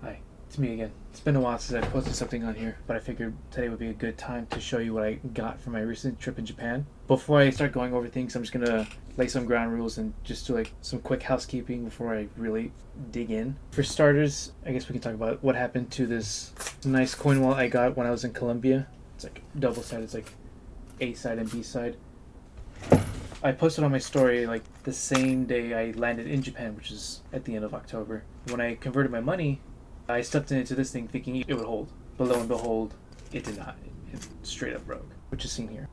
Hi, it's me again. It's been a while since I posted something on here, but I figured today would be a good time to show you what I got from my recent trip in Japan. Before I start going over things, I'm just gonna lay some ground rules and just do like some quick housekeeping before I really dig in. For starters, I guess we can talk about what happened to this nice coin wallet I got when I was in Colombia. It's like double-sided, it's like A side and B side. I posted on my story like the same day I landed in Japan, which is at the end of October. When I converted my money, I stepped into this thing thinking it would hold, but lo and behold, it did not. It straight up broke, which is seen here.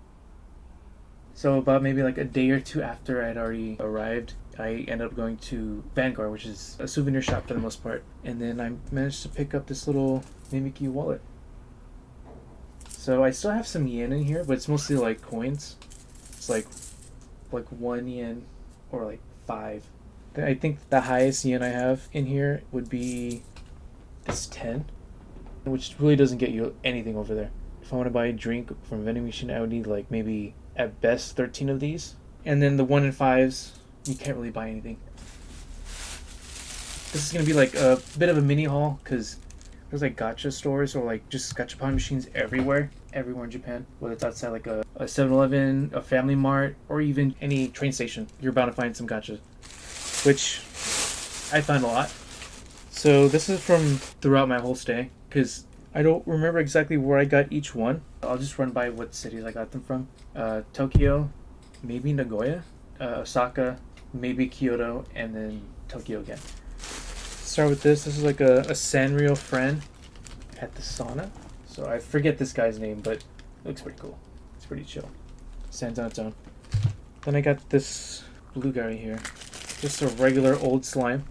So about maybe like a day or two after I had already arrived, I ended up going to Vanguard, which is a souvenir shop for the most part, and then I managed to pick up this little Mimikyu wallet. So I still have some yen in here, but it's mostly like coins. It's like 1 yen or like 5. I think the highest yen I have in here would be this 10, which really doesn't get you anything over there. If I want to buy a drink from a vending machine, I would need like maybe at best 13 of these. And then the 1 and 5s, you can't really buy anything. This is going to be like a bit of a mini haul because there's like gacha stores or like just gachapon machines everywhere in Japan. Whether it's outside like a 7-Eleven, a Family Mart, or even any train station, you're bound to find some gachas, which I found a lot. So this is from throughout my whole stay, because I don't remember exactly where I got each one. I'll just run by what cities I got them from. Tokyo, maybe Nagoya, Osaka, maybe Kyoto, and then Tokyo again. Start with this. This is like a Sanrio friend at the sauna. So I forget this guy's name, but it looks pretty cool. It's pretty chill. Stands on its own. Then I got this blue guy right here. Just a regular old slime.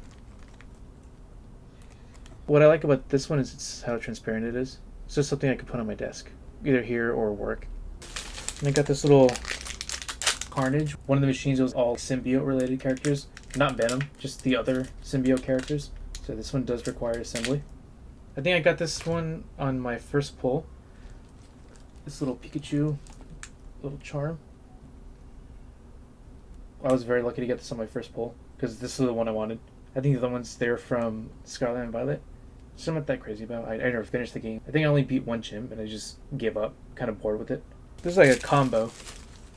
What I like about this one is it's how transparent it is. It's just something I could put on my desk, either here or work. And I got this little Carnage. One of the machines was all symbiote related characters. Not Venom, just the other symbiote characters. So this one does require assembly. I think I got this one on my first pull. This little Pikachu, little charm. I was very lucky to get this on my first pull because this is the one I wanted. I think the other ones there from Scarlet and Violet, which I'm not that crazy about. I never finished the game. I think I only beat one chimp and I just gave up. Kind of bored with it. This is like a combo.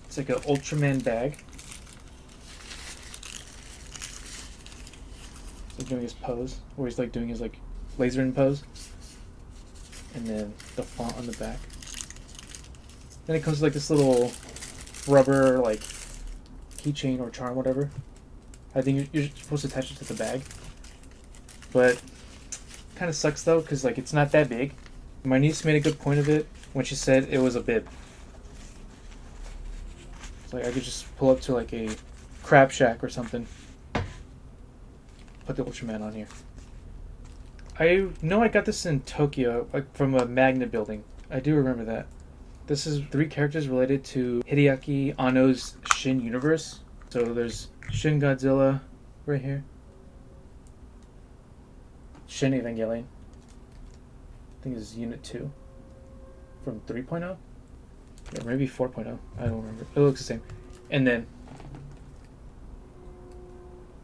It's like an Ultraman bag. So doing his pose, where he's like doing his like laser in pose. And then the font on the back. Then it comes with like this little rubber like keychain or charm, whatever. I think you're supposed to attach it to the bag. But kind of sucks though, because like it's not that big. My niece made a good point of it when she said it was a bib. It's like I could just pull up to like a crab shack or something. Put the Ultraman on here. I know I got this in Tokyo, like from a magnet building. I do remember that. This is 3 characters related to Hideaki Anno's Shin universe. So there's Shin Godzilla right here. Shin Evangelion. I think it's Unit 2 from 3.0. Or maybe 4.0. I don't remember. It looks the same. And then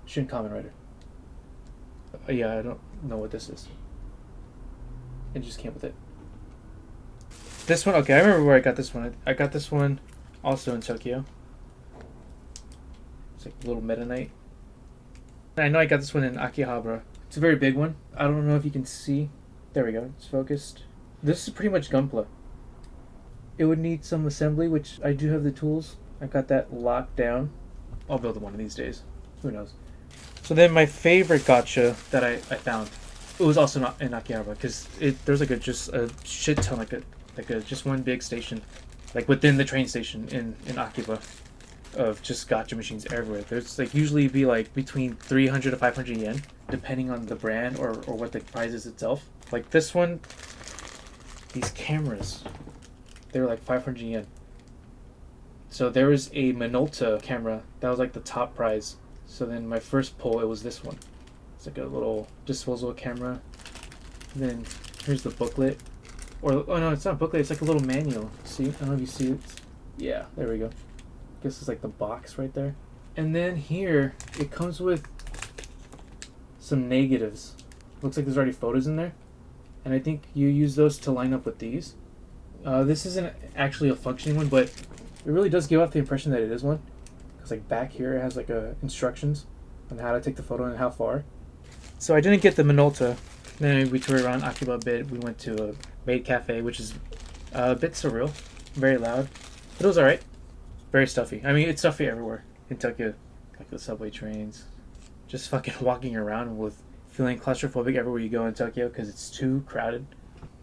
Shin Kamen Rider. Yeah, I don't know what this is. It just came with it. This one, okay, I remember where I got this one. I got this one also in Tokyo. It's like a little Meta Knight. I know I got this one in Akihabara. It's a very big one. I don't know if you can see. There we go. It's focused. This is pretty much Gunpla. It would need some assembly, which I do have the tools. I got that locked down. I'll build one of these days. Who knows? So then my favorite gacha that I found, it was also not in Akihabara because there's like just a shit ton, like a just one big station, like within the train station in Akiba, of just gacha machines everywhere. There's like usually be like between 300 to 500 yen, depending on the brand or what the price is itself. Like this one, these cameras, they were like 500 yen. So there was a Minolta camera that was like the top prize. So then my first pull, it was this one. It's like a little disposable camera. And then here's the booklet. Or, oh no, it's not a booklet, it's like a little manual. See? I don't know if you see it. Yeah, there we go. I guess it's like the box right there. And then here, it comes with some negatives. Looks like there's already photos in there. And I think you use those to line up with these. This isn't actually a functioning one, but it really does give off the impression that it is one. Because like back here, it has like instructions on how to take the photo and how far. So I didn't get the Minolta. Then we toured around Akiba a bit. We went to a maid cafe, which is a bit surreal. Very loud. But it was alright. Very stuffy. I mean, it's stuffy everywhere in Tokyo. Like the subway trains. Just fucking walking around with feeling claustrophobic everywhere you go in Tokyo because it's too crowded.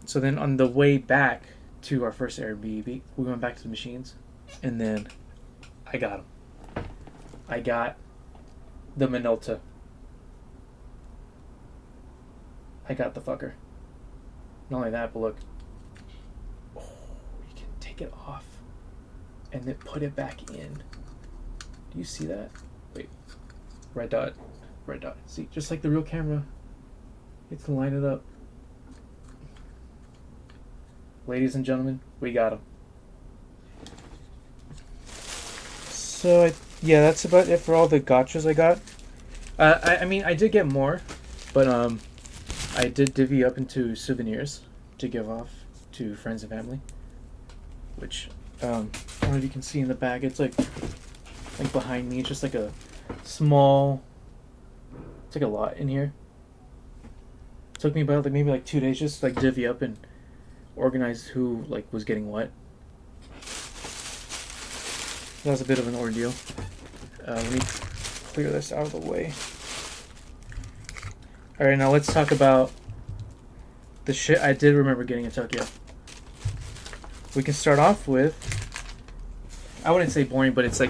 So then on the way back to our first Airbnb, we went back to the machines. And then I got them. I got the Minolta. I got the fucker. Not only that, but look. Oh, you can take it off and then put it back in. Do you see that? Wait. Red dot. Red dot. See, just like the real camera. You can line it up. Ladies and gentlemen, we got them. So, yeah, that's about it for all the gotchas I got. I mean, I did get more, but I did divvy up into souvenirs to give off to friends and family. Which, I don't know if you can see in the bag. It's like behind me. It's just like a small. It's like a lot in here. It took me about maybe 2 days just to divvy up and organize who was getting what. That was a bit of an ordeal. Let me clear this out of the way. Alright, now let's talk about the shit I did remember getting in Tokyo. We can start off with, I wouldn't say boring, but it's I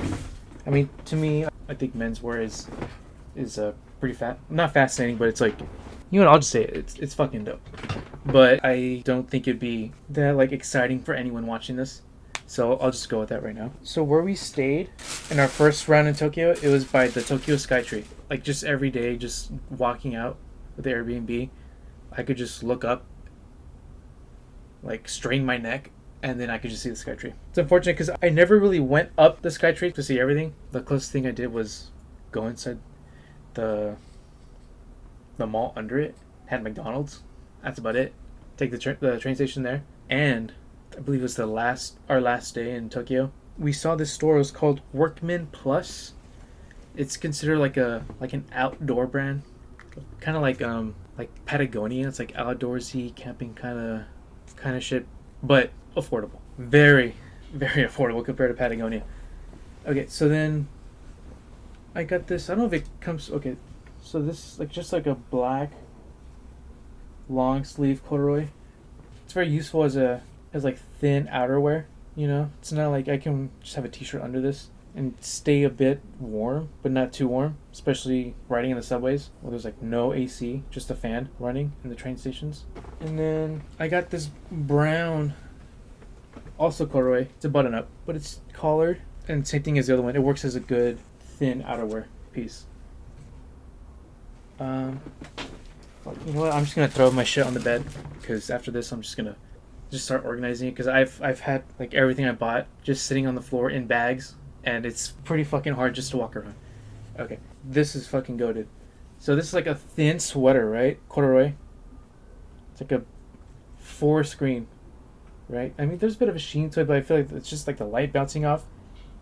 mean, to me, I think menswear is pretty not fascinating, but it's you know what, I'll just say it. It's fucking dope. But I don't think it'd be that exciting for anyone watching this. So I'll just go with that right now. So where we stayed in our first round in Tokyo, it was by the Tokyo Skytree. Just every day, just walking out with the Airbnb, I could just look up, strain my neck, and then I could just see the Skytree. It's unfortunate because I never really went up the Skytree to see everything. The closest thing I did was go inside the mall under it. Had McDonald's. That's about it. Take the train station there, and I believe it was our last day in Tokyo. We saw this store. It was called Workman Plus. It's considered an outdoor brand, kind of like Patagonia. It's outdoorsy camping kind of shit, but affordable. Very, very affordable compared to Patagonia. Okay, so then I got this. I don't know if it comes. Okay, so this just a black long sleeve corduroy. It's very useful as thin outerwear. You know, it's not I can just have a t-shirt under this and stay a bit warm, but not too warm, especially riding in the subways where there's no AC, just a fan running in the train stations. And then I got this brown, also corduroy. It's a button-up, but it's collared, and same thing as the other one. It works as a good thin outerwear piece. You know what? I'm just gonna throw my shit on the bed because after this, I'm just gonna start organizing it because I've had everything I bought just sitting on the floor in bags, and it's pretty fucking hard just to walk around. Okay, this is fucking goated. So this is a thin sweater, right? Corduroy. It's a 4-screen, right? I mean, there's a bit of a sheen to it, but I feel it's just the light bouncing off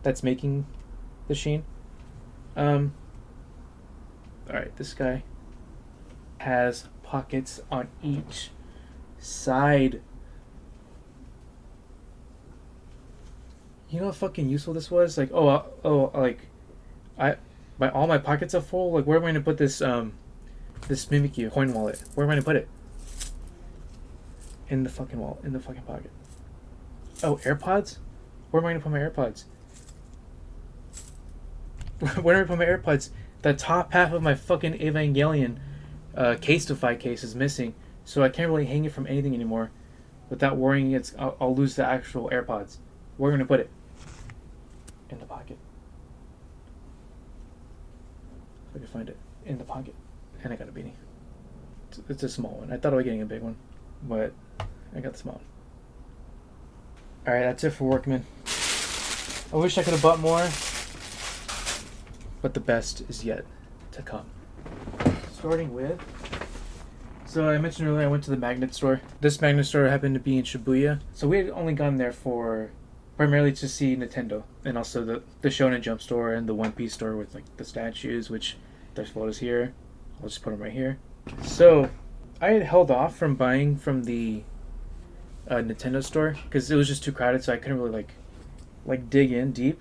that's making the sheen. All right, this guy has pockets on each side. You know how fucking useful this was? All my pockets are full. Where am I gonna put this this Mimikyu coin wallet? Where am I gonna put it? In the fucking wallet, in the fucking pocket. Oh, AirPods? Where am I gonna put my AirPods? Where am I put my AirPods? The top half of my fucking Evangelion Case-to-Fi case is missing, so I can't really hang it from anything anymore without worrying I'll lose the actual AirPods. Where am I gonna put it? In the pocket. If I can find it. In the pocket. And I got a beanie. It's a small one. I thought I was getting a big one, but I got the small one. Alright, that's it for Workman. I wish I could have bought more, but the best is yet to come. Starting with, so I mentioned earlier I went to the magnet store. This magnet store happened to be in Shibuya, so we had only gone there for primarily to see Nintendo, and also the Shonen Jump store and the One Piece store with like the statues, which there's photos here. I'll just put them right here. So I had held off from buying from the Nintendo store because it was just too crowded, so I couldn't really like dig in deep,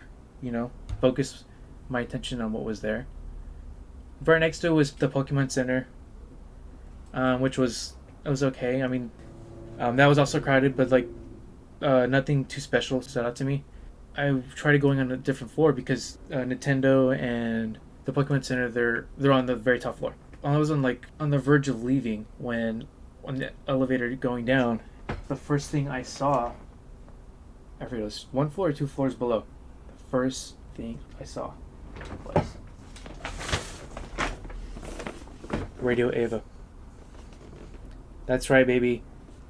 focus my attention on what was there. Right next to it was the Pokemon Center, which was okay. I mean, that was also crowded, but like nothing too special stood out to me. I tried going on a different floor because Nintendo and the Pokemon Center they're on the very top floor. I was on the verge of leaving when on the elevator going down. The first thing I saw, I forget it was one floor or two floors below. The first thing I saw was Radio Ava. That's right, baby.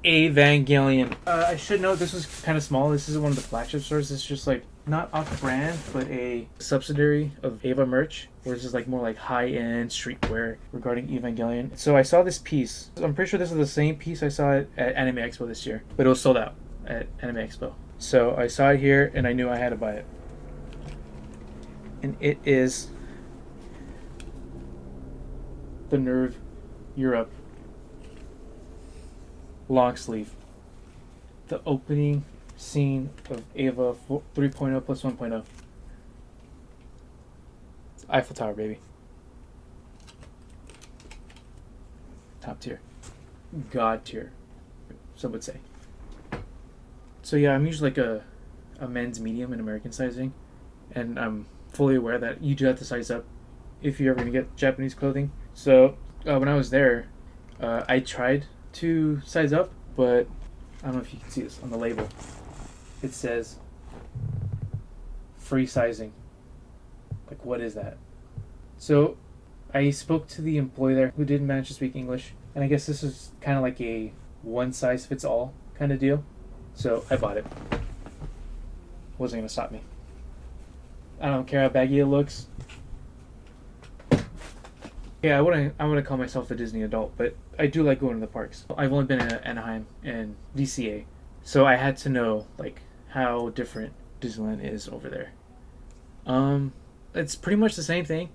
Evangelion. I should note this was kind of small. This isn't one of the flagship stores. It's just like not off-brand, but a subsidiary of Ava merch, where this is like more like high-end streetwear regarding Evangelion. So I saw this piece. I'm pretty sure this is the same piece I saw at Anime Expo this year, but it was sold out at Anime Expo. So I saw it here, and I knew I had to buy it. And it is the Nerve Europe long sleeve. The opening scene of Ava 3.0 plus 1.0. It's Eiffel Tower, baby. Top tier. God tier, some would say. So yeah, I'm usually like a men's medium in American sizing, and I'm fully aware that you do have to size up if you're ever going to get Japanese clothing. So when I was there, I tried to size up, but I don't know if you can see this on the label. It says free sizing. Like, what is that? So I spoke to the employee there who didn't manage to speak English, and I guess this is kind of like a one size fits all kind of deal. So I bought it. Wasn't gonna stop me. I don't care how baggy it looks. Yeah, I wouldn't call myself a Disney adult, but I do like going to the parks. I've only been in Anaheim and DCA, so I had to know like how different Disneyland is over there. It's pretty much the same thing.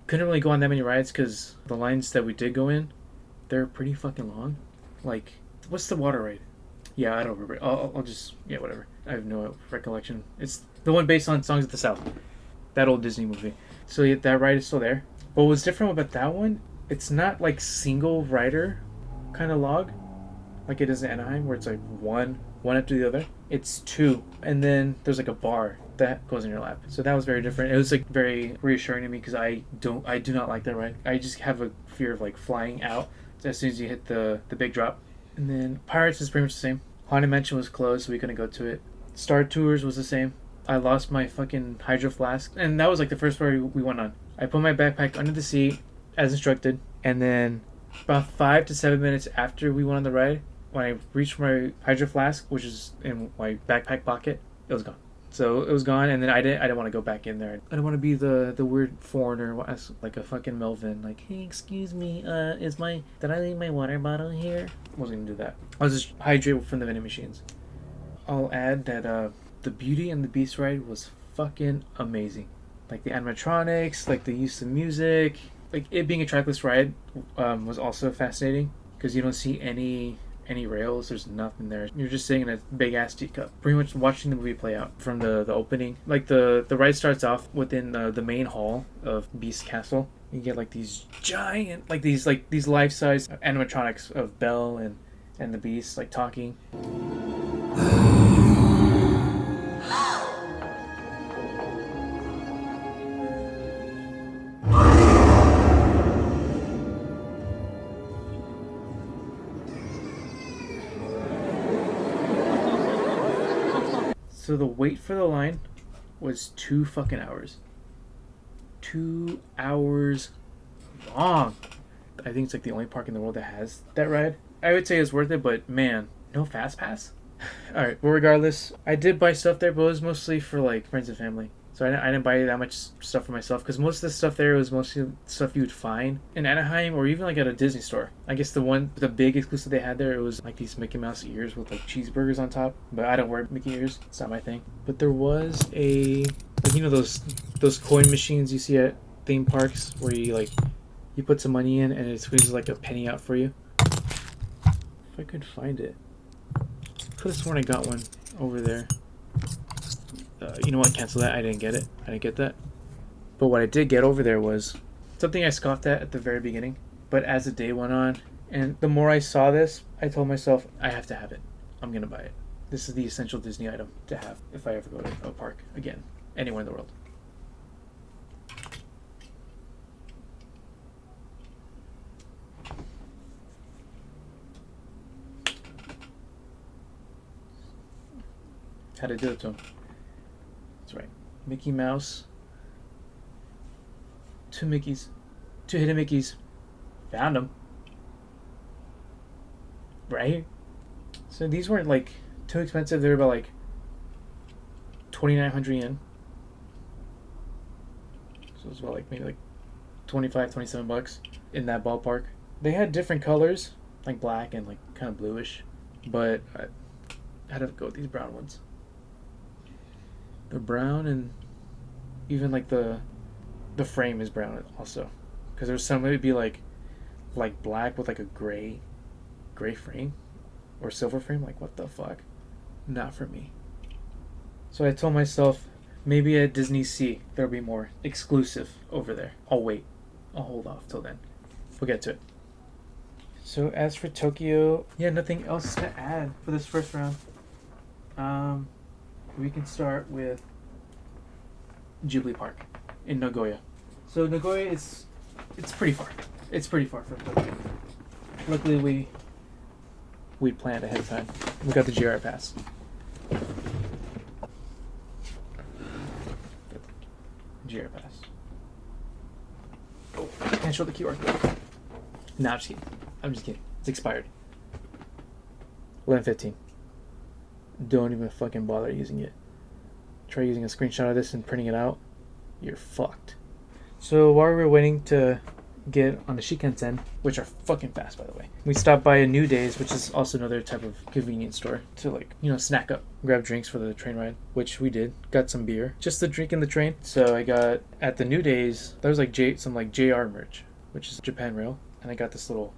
Couldn't really go on that many rides because the lines that we did go in, they're pretty fucking long. Like, what's the water ride? Yeah, I don't remember. I'll just whatever. I have no recollection. It's the one based on Songs of the South, that old Disney movie. So yeah, that ride is still there. But what's different about that one, it's not like single rider kind of log like it is in Anaheim, where it's like one after the other. It's two, and then there's like a bar that goes in your lap. So that was very different. It was like very reassuring to me because I do not like that ride. I just have a fear of like flying out as soon as you hit the big drop. And then Pirates is pretty much the same. Haunted Mansion was closed, so we couldn't go to it. Star Tours was the same. I lost my fucking hydro flask, and that was like the first ride we went on. I put my backpack under the seat as instructed, and then about 5 to 7 minutes after we went on the ride, when I reached my hydro flask, which is in my backpack pocket, it was gone. So it was gone, and then I didn't want to go back in there. I didn't want to be the weird foreigner, like a fucking Melvin. Like, hey, excuse me, did I leave my water bottle here? I wasn't gonna do that. I was just hydrated from the vending machines. I'll add that the Beauty and the Beast ride was fucking amazing. Like the animatronics, like the use of music, like it being a trackless ride was also fascinating because you don't see any rails. There's nothing there. You're just sitting in a big ass teacup, pretty much watching the movie play out from the opening. Like the ride starts off within the main hall of Beast Castle. You get like these giant, like these life-size animatronics of Belle and the Beast like talking. So the wait for the line was 2 fucking hours. 2 hours long. I think it's like the only park in the world that has that ride. I would say it's worth it, but man, no fast pass? Alright, well regardless, I did buy stuff there, but it was mostly for like friends and family. So I didn't buy that much stuff for myself because most of the stuff there was mostly stuff you would find in Anaheim or even like at a Disney store. I guess the big exclusive they had there, it was like these Mickey Mouse ears with like cheeseburgers on top. But I don't wear Mickey ears; it's not my thing. But there was like, you know those coin machines you see at theme parks where you put some money in and it squeezes like a penny out for you. If I could find it, could have sworn I got one over there. You know what? Cancel that. I didn't get it. I didn't get that. But what I did get over there was something I scoffed at the very beginning. But as the day went on, and the more I saw this, I told myself, I have to have it. I'm going to buy it. This is the essential Disney item to have if I ever go to a park again, anywhere in the world. Had to do it to him. That's right. Mickey Mouse. 2 Mickeys. 2 hidden Mickeys. Found them. Right? So these weren't like too expensive. They were about like 2,900 yen. So it was about like maybe like 25, 27 bucks in that ballpark. They had different colors, like black and like kind of bluish. But I had to go with these brown ones. They're brown, and even like the frame is brown also, because there's some that would be like black with like a gray frame or silver frame. Like, what the fuck? Not for me. So I told myself maybe at Disney Sea there'll be more exclusive over there. I'll wait. I'll hold off till then. We'll get to it. So as for Tokyo, yeah, nothing else to add for this first round. We can start with Ghibli Park in Nagoya. So Nagoya it's pretty far. It's pretty far from Tokyo. Luckily we planned ahead of time. We got the GR pass. GR pass. Oh, can't show the QR code. Nah, I'm just kidding. It's expired. 11/15. Don't even fucking bother using it. Try using a screenshot of this and printing it out. You're fucked. So while we were waiting to get on the Shinkansen, which are fucking fast by the way, we stopped by a New Days, which is also another type of convenience store to snack up, grab drinks for the train ride, which we did. Got some beer, just to drink in the train. So I got at the New Days, there was like some JR merch, which is Japan Rail, and I got this little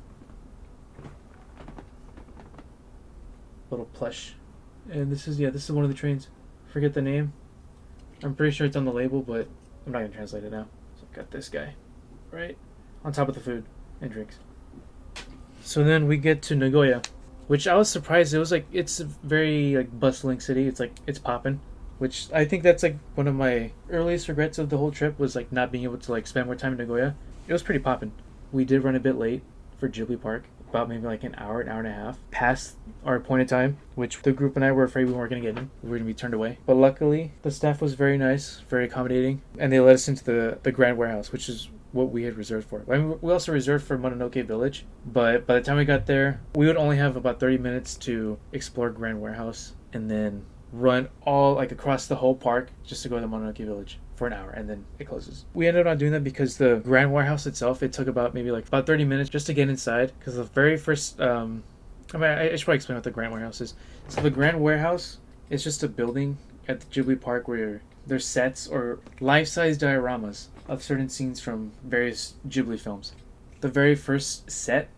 plush. And this is one of the trains. Forget the name. I'm pretty sure it's on the label, but I'm not gonna translate it now. So I got this guy right on top of the food and drinks. So then we get to Nagoya, which I was surprised. It was like, it's a very like bustling city. It's poppin', which I think that's like one of my earliest regrets of the whole trip, was like not being able to like spend more time in Nagoya. It was pretty poppin'. We did run a bit late for Ghibli Park, about maybe like an hour and a half past our appointed time, which the group and I were afraid we weren't going to get in. We were going to be turned away. But luckily, the staff was very nice, very accommodating, and they let us into the Grand Warehouse, which is what we had reserved for. I mean, we also reserved for Mononoke Village, but by the time we got there, we would only have about 30 minutes to explore Grand Warehouse and then run all like across the whole park just to go to Mononoke Village for an hour, and then it closes. We ended up not doing that because the Grand Warehouse itself, it took about 30 minutes just to get inside, because the very first I should probably explain what the Grand Warehouse is. So the Grand Warehouse is just a building at the Ghibli Park where there's sets or life-size dioramas of certain scenes from various Ghibli films. The very first set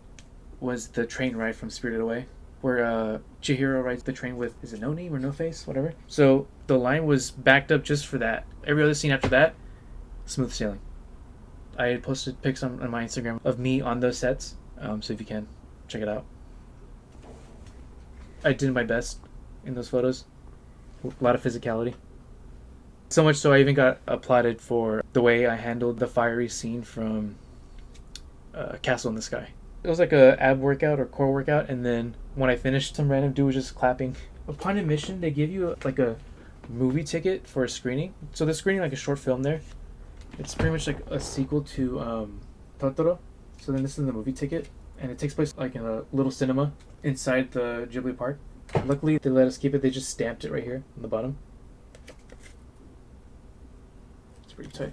was the train ride from Spirited Away, where Chihiro rides the train with, is it No Name or No Face? Whatever. So the line was backed up just for that. Every other scene after that, smooth sailing. I had posted pics on my Instagram of me on those sets, so if you can, check it out. I did my best in those photos. A lot of physicality. So much so I even got applauded for the way I handled the fiery scene from Castle in the Sky. It was like a ab workout or core workout, and then when I finished, some random dude was just clapping. Upon admission, they give you like a movie ticket for a screening. So they're screening like a short film there. It's pretty much like a sequel to Totoro. So then this is the movie ticket, and it takes place like in a little cinema inside the Ghibli Park. Luckily, they let us keep it. They just stamped it right here on the bottom. pretty tight.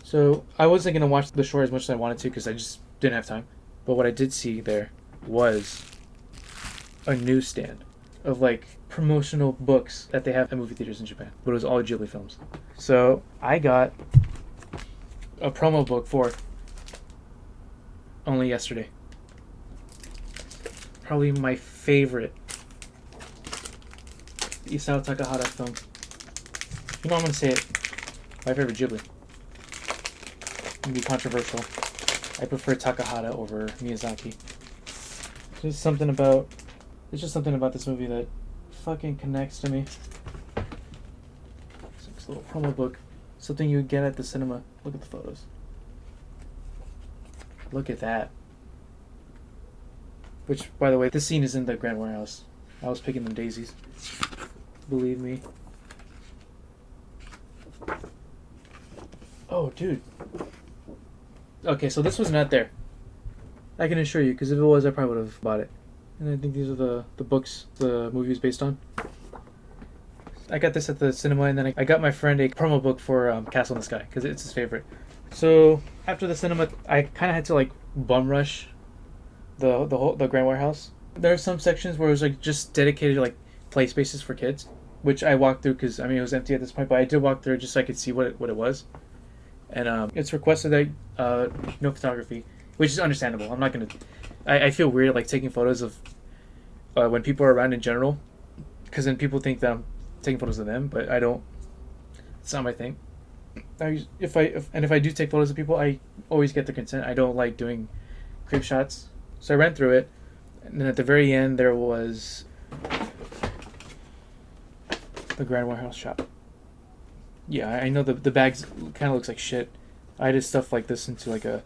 So I wasn't gonna watch the short as much as I wanted to because I just didn't have time. But what I did see there was a newsstand of like promotional books that they have at movie theaters in Japan. But it was all Ghibli films. So I got a promo book for only yesterday. Probably my favorite Isao Takahata film. You know I'm gonna say it. My favorite Ghibli. It'll be controversial. I prefer Takahata over Miyazaki. There's just something about this movie that fucking connects to me. It's a little promo book. Something you would get at the cinema. Look at the photos. Look at that. Which, by the way, this scene is in the Grand Warehouse. I was picking them daisies. Believe me. Oh, dude. Okay, so this was not there. I can assure you, because if it was, I probably would have bought it. And I think these are the books the movie is based on. I got this at the cinema, and then I got my friend a promo book for Castle in the Sky, because it's his favorite. So, after the cinema, I kind of had to, like, bum rush the Grand Warehouse. There are some sections where it was, like, just dedicated, like, play spaces for kids, which I walked through, because, I mean, it was empty at this point, but I did walk through just so I could see what it was. And it's requested that no photography, which is understandable. I'm not gonna. I feel weird like taking photos of when people are around in general, because then people think that I'm taking photos of them, but I don't. It's not my thing. If I do take photos of people, I always get their consent. I don't like doing creep shots, so I ran through it, and then at the very end there was the Grand Warehouse shop. Yeah, I know the bags kind of looks like shit. I did stuff like this into like a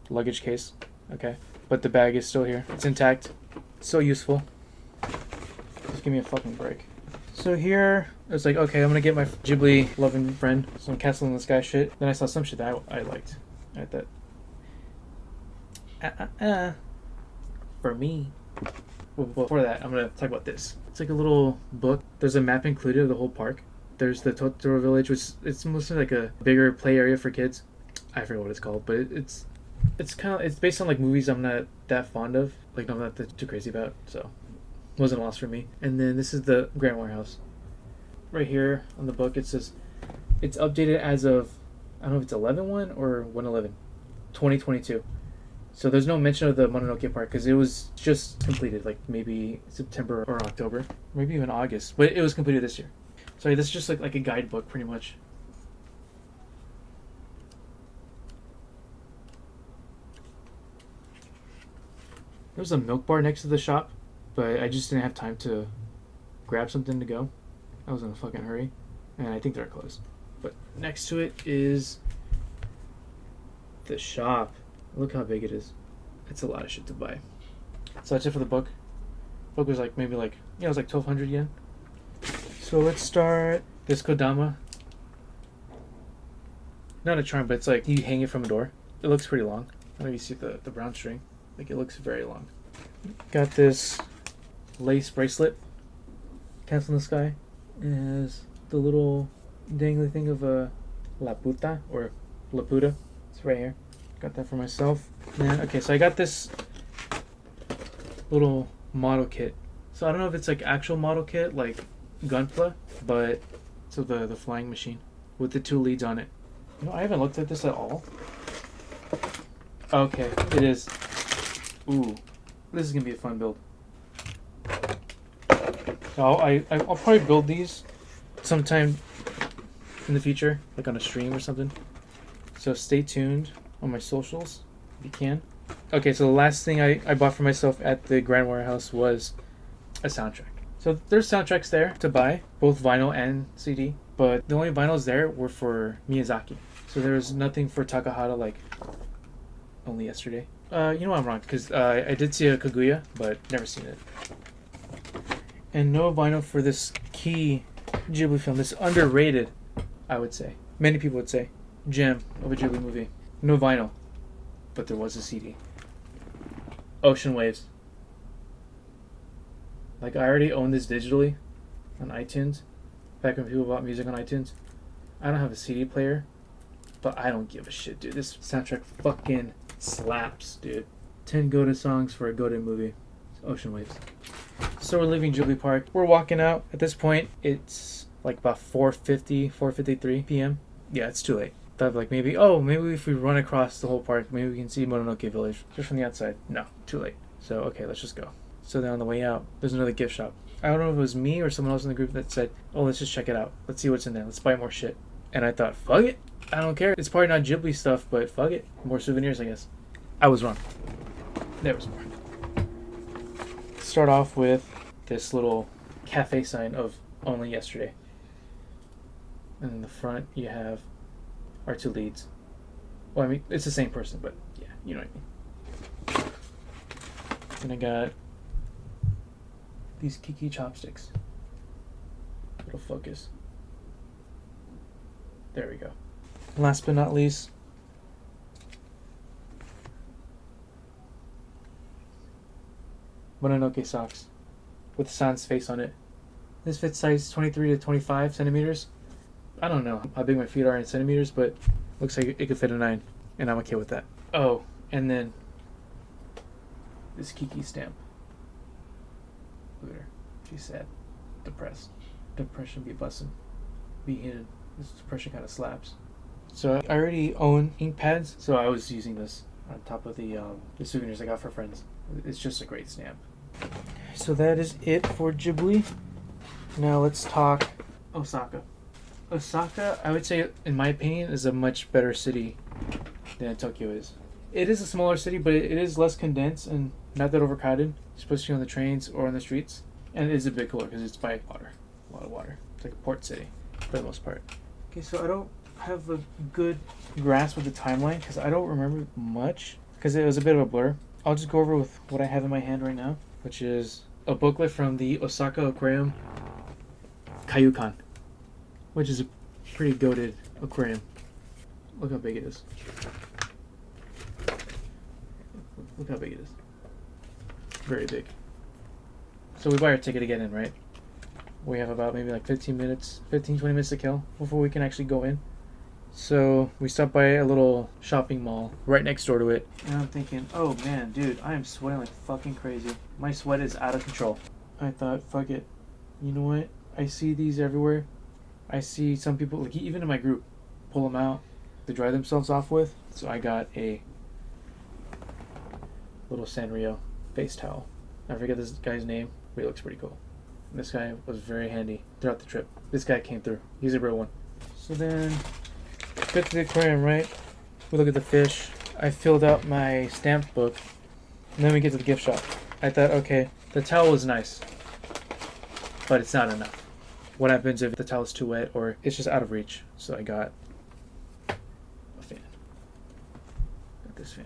luggage case, okay? But the bag is still here. It's intact. It's so useful. Just give me a fucking break. So here, it's like, okay, I'm gonna get my Ghibli loving friend some Castle in the Sky shit. Then I saw some shit that I liked. I thought, for me. Well, before that, I'm gonna talk about this. It's like a little book. There's a map included of the whole park. There's the Totoro Village, which it's mostly like a bigger play area for kids. I forget what it's called, but it's based on like movies I'm not that fond of, like I'm not too crazy about, so it wasn't a loss for me. And then this is the Grand Warehouse. Right here on the book it says it's updated as of, I don't know if it's 11/1 or 1/11, 2022. So there's no mention of the Mononoke Park because it was just completed, like maybe September or October, maybe even August, but it was completed this year. Sorry, this is just like a guidebook, pretty much. There was a milk bar next to the shop, but I just didn't have time to grab something to go. I was in a fucking hurry, and I think they're closed. But next to it is the shop. Look how big it is. It's a lot of shit to buy. So that's it for the book. The book was like maybe like, it was like 1,200 yen. So let's start this Kodama. Not a charm, but it's like you hang it from a door. It looks pretty long. I don't know if you see the brown string. Like it looks very long. Got this lace bracelet. Castle in the Sky. It has the little dangly thing of a Laputa or Laputa. It's right here. Got that for myself. And, okay, so I got this little model kit. So I don't know if it's like actual model kit, like Gunpla, but so the flying machine with the 2 leads on it. You know, I haven't looked at this at all. Okay, it is. Ooh, this is gonna be a fun build. I'll probably build these sometime in the future, like on a stream or something. So stay tuned on my socials if you can. Okay, so the last thing I bought for myself at the Grand Warehouse was a soundtrack. So there's soundtracks there to buy, both vinyl and CD, but the only vinyls there were for Miyazaki. So there was nothing for Takahata, like only yesterday. You know I'm wrong, because I did see a Kaguya, but never seen it. And no vinyl for this key Ghibli film, this underrated, I would say. Many people would say, gem of a Ghibli movie. No vinyl, but there was a CD. Ocean Waves. Like, I already own this digitally on iTunes. Back when people bought music on iTunes. I don't have a CD player. but I don't give a shit, dude. This soundtrack fucking slaps, dude. 10 Goated songs for a Goated movie. Ocean Waves. So we're leaving Ghibli Park. We're walking out. At this point, it's like about 4:53 p.m. Yeah, it's too late. Thought like maybe if we run across the whole park, maybe we can see Mononoke Village just from the outside. No, too late. So okay, let's just go. So then on the way out, there's another gift shop. I don't know if it was me or someone else in the group that said, "Oh, let's just check it out. Let's see what's in there. Let's buy more shit." And I thought, fuck it. I don't care. It's probably not Ghibli stuff, but fuck it. More souvenirs, I guess. I was wrong. There was more. Start off with this little cafe sign of only yesterday. And in the front, you have our two leads. Well, I mean, it's the same person, but yeah, you know what I mean. And I got these Kiki chopsticks. It'll focus. There we go. Last but not least, Mononoke socks with San's face on it. This fits size 23 to 25 centimeters. I don't know how big my feet are in centimeters, but looks like it could fit a 9, and I'm okay with that. Oh, and then this Kiki stamp. Look at her. She's sad, depressed. Depression be bussin', be hidden. This depression kind of slaps. So I already own ink pads, so I was using this on top of the souvenirs I got for friends. It's just a great stamp. So that is it for Ghibli. Now let's talk Osaka. Osaka, I would say, in my opinion, is a much better city than Tokyo is. It is a smaller city, but it is less condensed and not that overcrowded, especially on the trains or on the streets. And it is a bit cooler because it's by water. A lot of water. It's like a port city for the most part. Okay, so I don't have a good grasp of the timeline because I don't remember much because it was a bit of a blur. I'll just go over with what I have in my hand right now, which is a booklet from the Osaka Aquarium Kaiyukan, which is a pretty goated aquarium. Look how big it is. Look how big it is. Very big. So we buy our ticket to get in, right? We have about maybe like 20 minutes to kill before we can actually go in. So we stopped by a little shopping mall right next door to it. And I'm thinking, oh man, dude, I am sweating like fucking crazy. My sweat is out of control. I thought, fuck it. You know what? I see these everywhere. I see some people, like even in my group, pull them out to dry themselves off with. So I got a little Sanrio face towel. I forget this guy's name, but he looks pretty cool. And this guy was very handy throughout the trip. This guy came through. He's a real one. So then, get to the aquarium, right? We look at the fish. I filled out my stamp book. And then we get to the gift shop. I thought, okay, the towel is nice, but it's not enough. What happens if the towel is too wet or it's just out of reach? So I got a fan. Got this fan.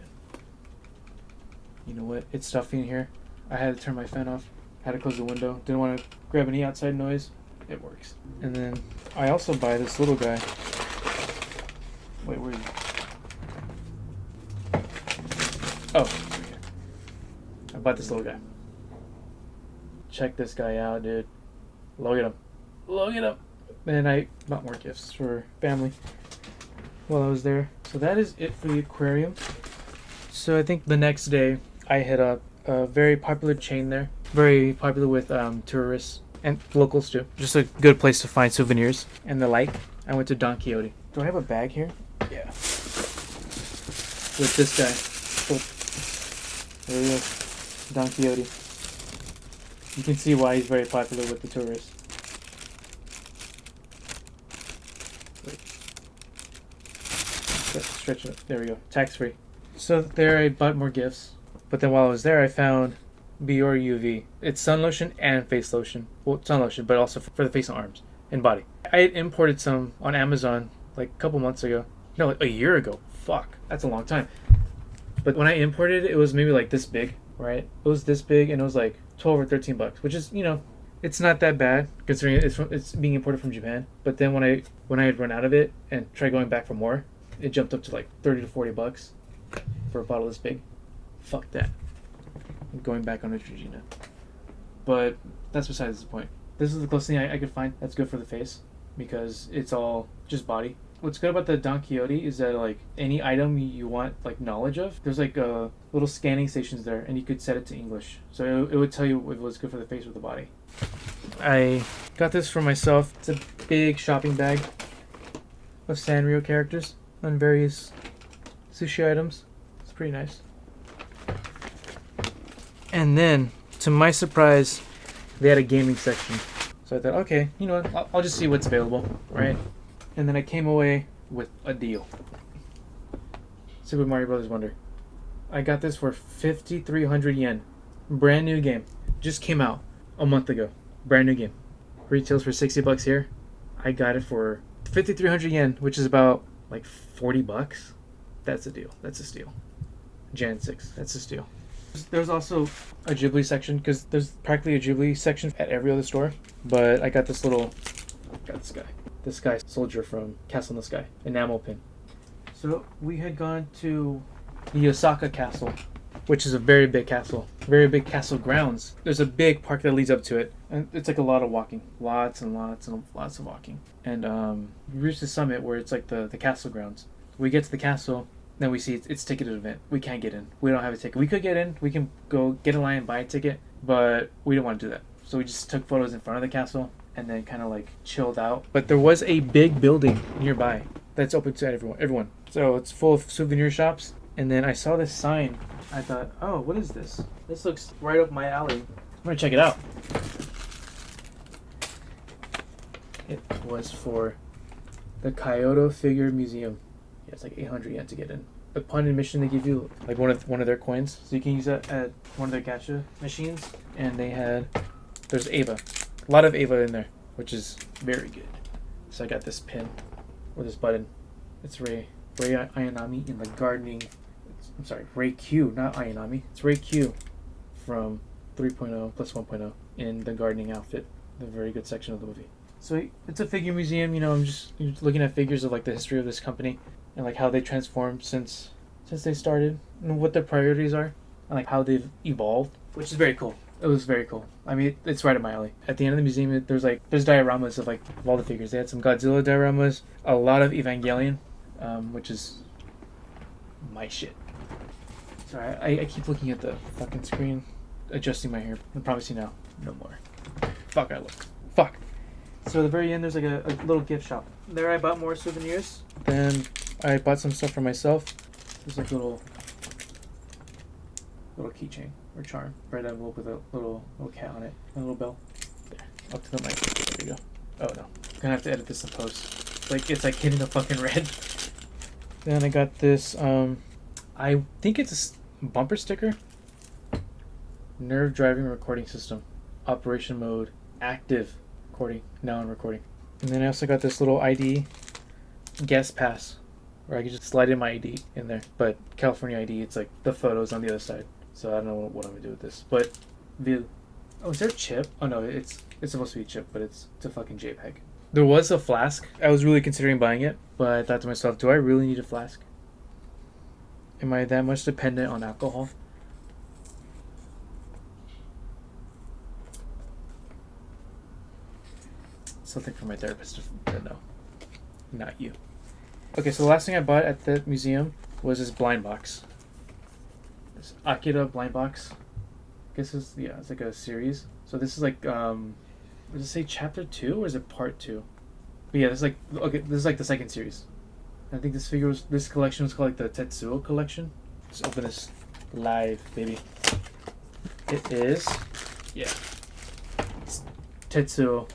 You know what? It's stuffy in here. I had to turn my fan off. Had to close the window. Didn't want to grab any outside noise. It works. And then I also buy this little guy. Wait, where is he? Oh, over here. I bought this little guy. Check this guy out, dude. Look at him. Look at him. And I bought more gifts for family while I was there. So that is it for the aquarium. So I think the next day I hit up a very popular chain there. Very popular with tourists and locals too. Just a good place to find souvenirs and the like. I went to Don Quixote. Do I have a bag here? Yeah. With this guy. Oh. There he is. Don Quixote. You can see why he's very popular with the tourists. Wait. Stretch it. There we go. Tax free. So there I bought more gifts. But then while I was there, I found Biore UV. It's sun lotion and face lotion. Well, sun lotion, but also for the face and arms and body. I had imported some on Amazon like a couple months ago. No, like a year ago. Fuck, that's a long time. But when I imported it, it was maybe like this big, right? It was this big, and it was like $12 or $13, which is, you know, it's not that bad considering it's being imported from Japan. But then when I had run out of it and tried going back for more, it jumped up to like $30 to $40 for a bottle this big. Fuck that. I'm going back on Neutrogena. But that's besides the point. This is the closest thing I could find that's good for the face because it's all just body. what's good about the Don Quixote is that like any item you want like knowledge of, there's like little scanning stations there, and you could set it to English, so it would tell you if it was good for the face or the body. I got this for myself. It's a big shopping bag of Sanrio characters on various sushi items. It's pretty nice. And then, to my surprise, they had a gaming section. So I thought, okay, you know what, I'll just see what's available, right? And then I came away with a deal. Super Mario Brothers Wonder. I got this for 5,300 yen. Brand new game. Just came out a month ago. Brand new game. Retails for $60 here. I got it for 5,300 yen, which is about like $40. That's a deal. That's a steal. Jan 6. That's a steal. There's also a Ghibli section, because there's practically a Ghibli section at every other store. But I got this little... Got this guy. This guy, soldier from Castle in the Sky. Enamel pin. So we had gone to the Osaka Castle, which is a very big castle. Very big castle grounds. There's a big park that leads up to it. And it's like a lot of walking. Lots and lots and lots of walking. And we reached the summit where it's like the castle grounds. We get to the castle, then we see it's ticketed event. We can't get in. We don't have a ticket. We could get in. We can go get in line and buy a ticket. But we don't want to do that. So we just took photos in front of the castle and then kind of like chilled out. But there was a big building nearby that's open to everyone. So it's full of souvenir shops. And then I saw this sign. I thought, oh, what is this? This looks right up my alley. I'm gonna check it out. It was for the Kyoto Figure Museum. Yeah, it's like 800 yen to get in. Upon admission, they give you like one of their coins, so you can use that at one of their gacha machines. And there's Ava, a lot of Ava in there, which is very good. So I got this pin or this button. It's Rei Ayanami in the gardening. I'm sorry, Rei Q, not Ayanami. It's Rei Q from 3.0 plus 1.0 in the gardening outfit. The very good section of the movie. So it's a figure museum. You know, I'm just looking at figures of like the history of this company and like how they transformed since they started and what their priorities are and like how they've evolved, which is very cool. It was very cool. I mean, it's right up my alley. At the end of the museum, there's dioramas of all the figures. They had some Godzilla dioramas, a lot of Evangelion, which is my shit. Sorry, I keep looking at the fucking screen, adjusting my hair. I promise you now, no more. Fuck, I look. Fuck. So at the very end, there's like a little gift shop. There I bought more souvenirs. Then I bought some stuff for myself. There's like little keychain or charm. Red envelope with a little cat on it. And a little bell. There. Up to the mic. There you go. Oh no. I'm gonna have to edit this in post. It's like hitting the fucking red. Then I got this, I think it's a bumper sticker. Nerve driving recording system. Operation mode. Active. Recording. Now I'm recording. And then I also got this little ID guest pass where I can just slide in my ID in there. But California ID, it's like the photos on the other side. So I don't know what I'm gonna do with this. But oh, is there a chip? Oh no, it's supposed to be a chip, but it's a fucking JPEG. There was a flask. I was really considering buying it, but I thought to myself, do I really need a flask? Am I that much dependent on alcohol? Something for my therapist to know. Not you. Okay, so the last thing I bought at the museum was this blind box. This Akira blind box. I guess it's like a series. So this is like, does it say chapter 2 or is it part 2? But yeah, this is like the second series. I think this collection was called like the Tetsuo collection. Let's open this live, baby. It is, yeah. It's Tetsuo.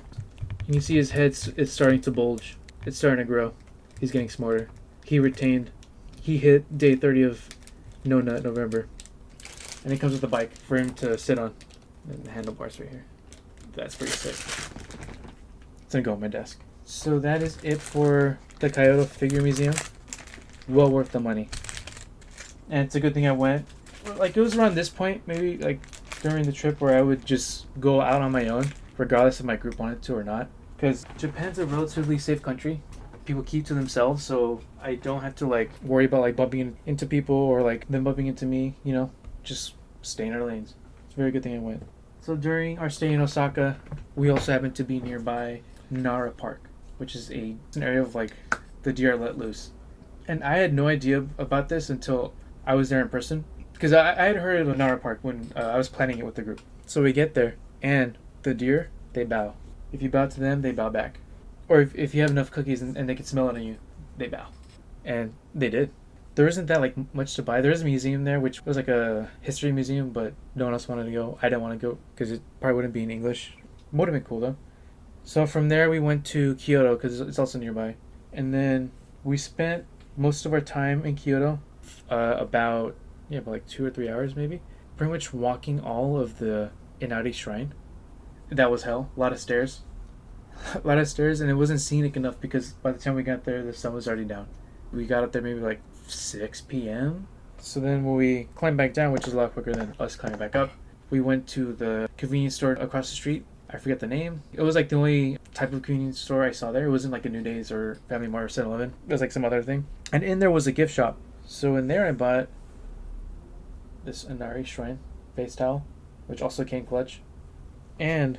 You can see his head is starting to bulge. It's starting to grow. He's getting smarter. He hit day 30 of No Nut November. And it comes with a bike for him to sit on. And the handlebars right here. That's pretty sick. It's gonna go on my desk. So that is it for the Kyoto Figure Museum. Well worth the money. And it's a good thing I went. Like, it was around this point, maybe like during the trip, where I would just go out on my own, regardless if my group wanted to or not. Because Japan's a relatively safe country. People keep to themselves, so I don't have to like worry about like bumping into people or like them bumping into me, you know? Just stay in our lanes. It's a very good thing I went. So during our stay in Osaka, we also happened to be nearby Nara Park, which is an area of like the deer are let loose. And I had no idea about this until I was there in person. Because I had heard it in Nara Park when I was planning it with the group. So we get there, and the deer, they bow. If you bow to them, they bow back. Or if you have enough cookies and they can smell it on you, they bow. And they did. There isn't that like much to buy. There is a museum there, which was like a history museum, but no one else wanted to go. I didn't want to go because it probably wouldn't be in English. Would have been cool though. So from there we went to Kyoto because it's also nearby. And then we spent most of our time in Kyoto, about like 2 or 3 hours maybe, pretty much walking all of the Inari Shrine. That was hell. A lot of stairs. A lot of stairs, and it wasn't scenic enough because by the time we got there, the sun was already down. We got up there maybe like 6 p.m. So then when we climbed back down, which is a lot quicker than us climbing back up, we went to the convenience store across the street. I forget the name. It was like the only type of convenience store I saw there. It wasn't like a New Days or Family Mart or 7-Eleven. It was like some other thing. And in there was a gift shop. So in there I bought this Inari Shrine face towel, which also came clutch. And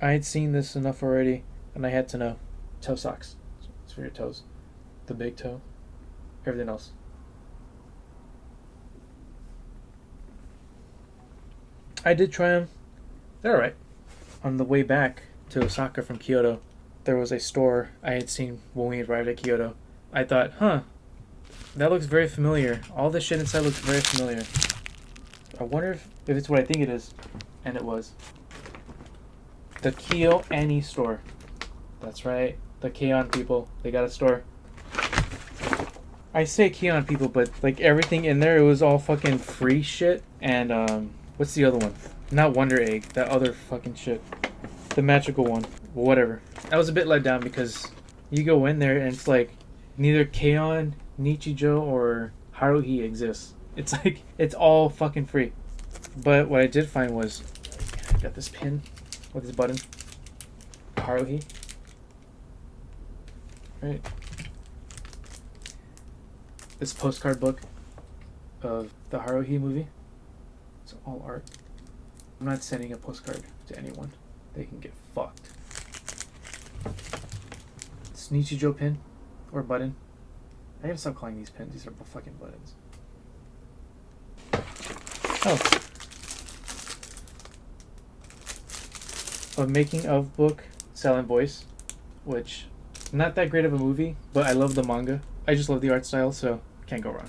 I had seen this enough already, and I had to know. Toe socks. It's for your toes. The big toe. Everything else. I did try them. They're alright. On the way back to Osaka from Kyoto, there was a store I had seen when we arrived at Kyoto. I thought, that looks very familiar. All the shit inside looks very familiar. I wonder if it's what I think it is. And it was. The Kyo Annie store. That's right. The Keon people. They got a store. I say Keon people, but like everything in there, it was all fucking free shit. And what's the other one? Not Wonder Egg. That other fucking shit. The magical one. Well, whatever. I was a bit let down because you go in there and it's like neither Keon, Nichijou, or Haruhi exists. It's like it's all fucking free. But what I did find was I got this pin with this button. Haruhi. Right. This postcard book of the Haruhi movie. It's all art. I'm not sending a postcard to anyone. They can get fucked. It's Nichijou pin or button. I gotta stop calling these pins. These are fucking buttons. Oh. A making of book, Silent Voice, which not that great of a movie, but I love the manga. I just love the art style, so can't go wrong.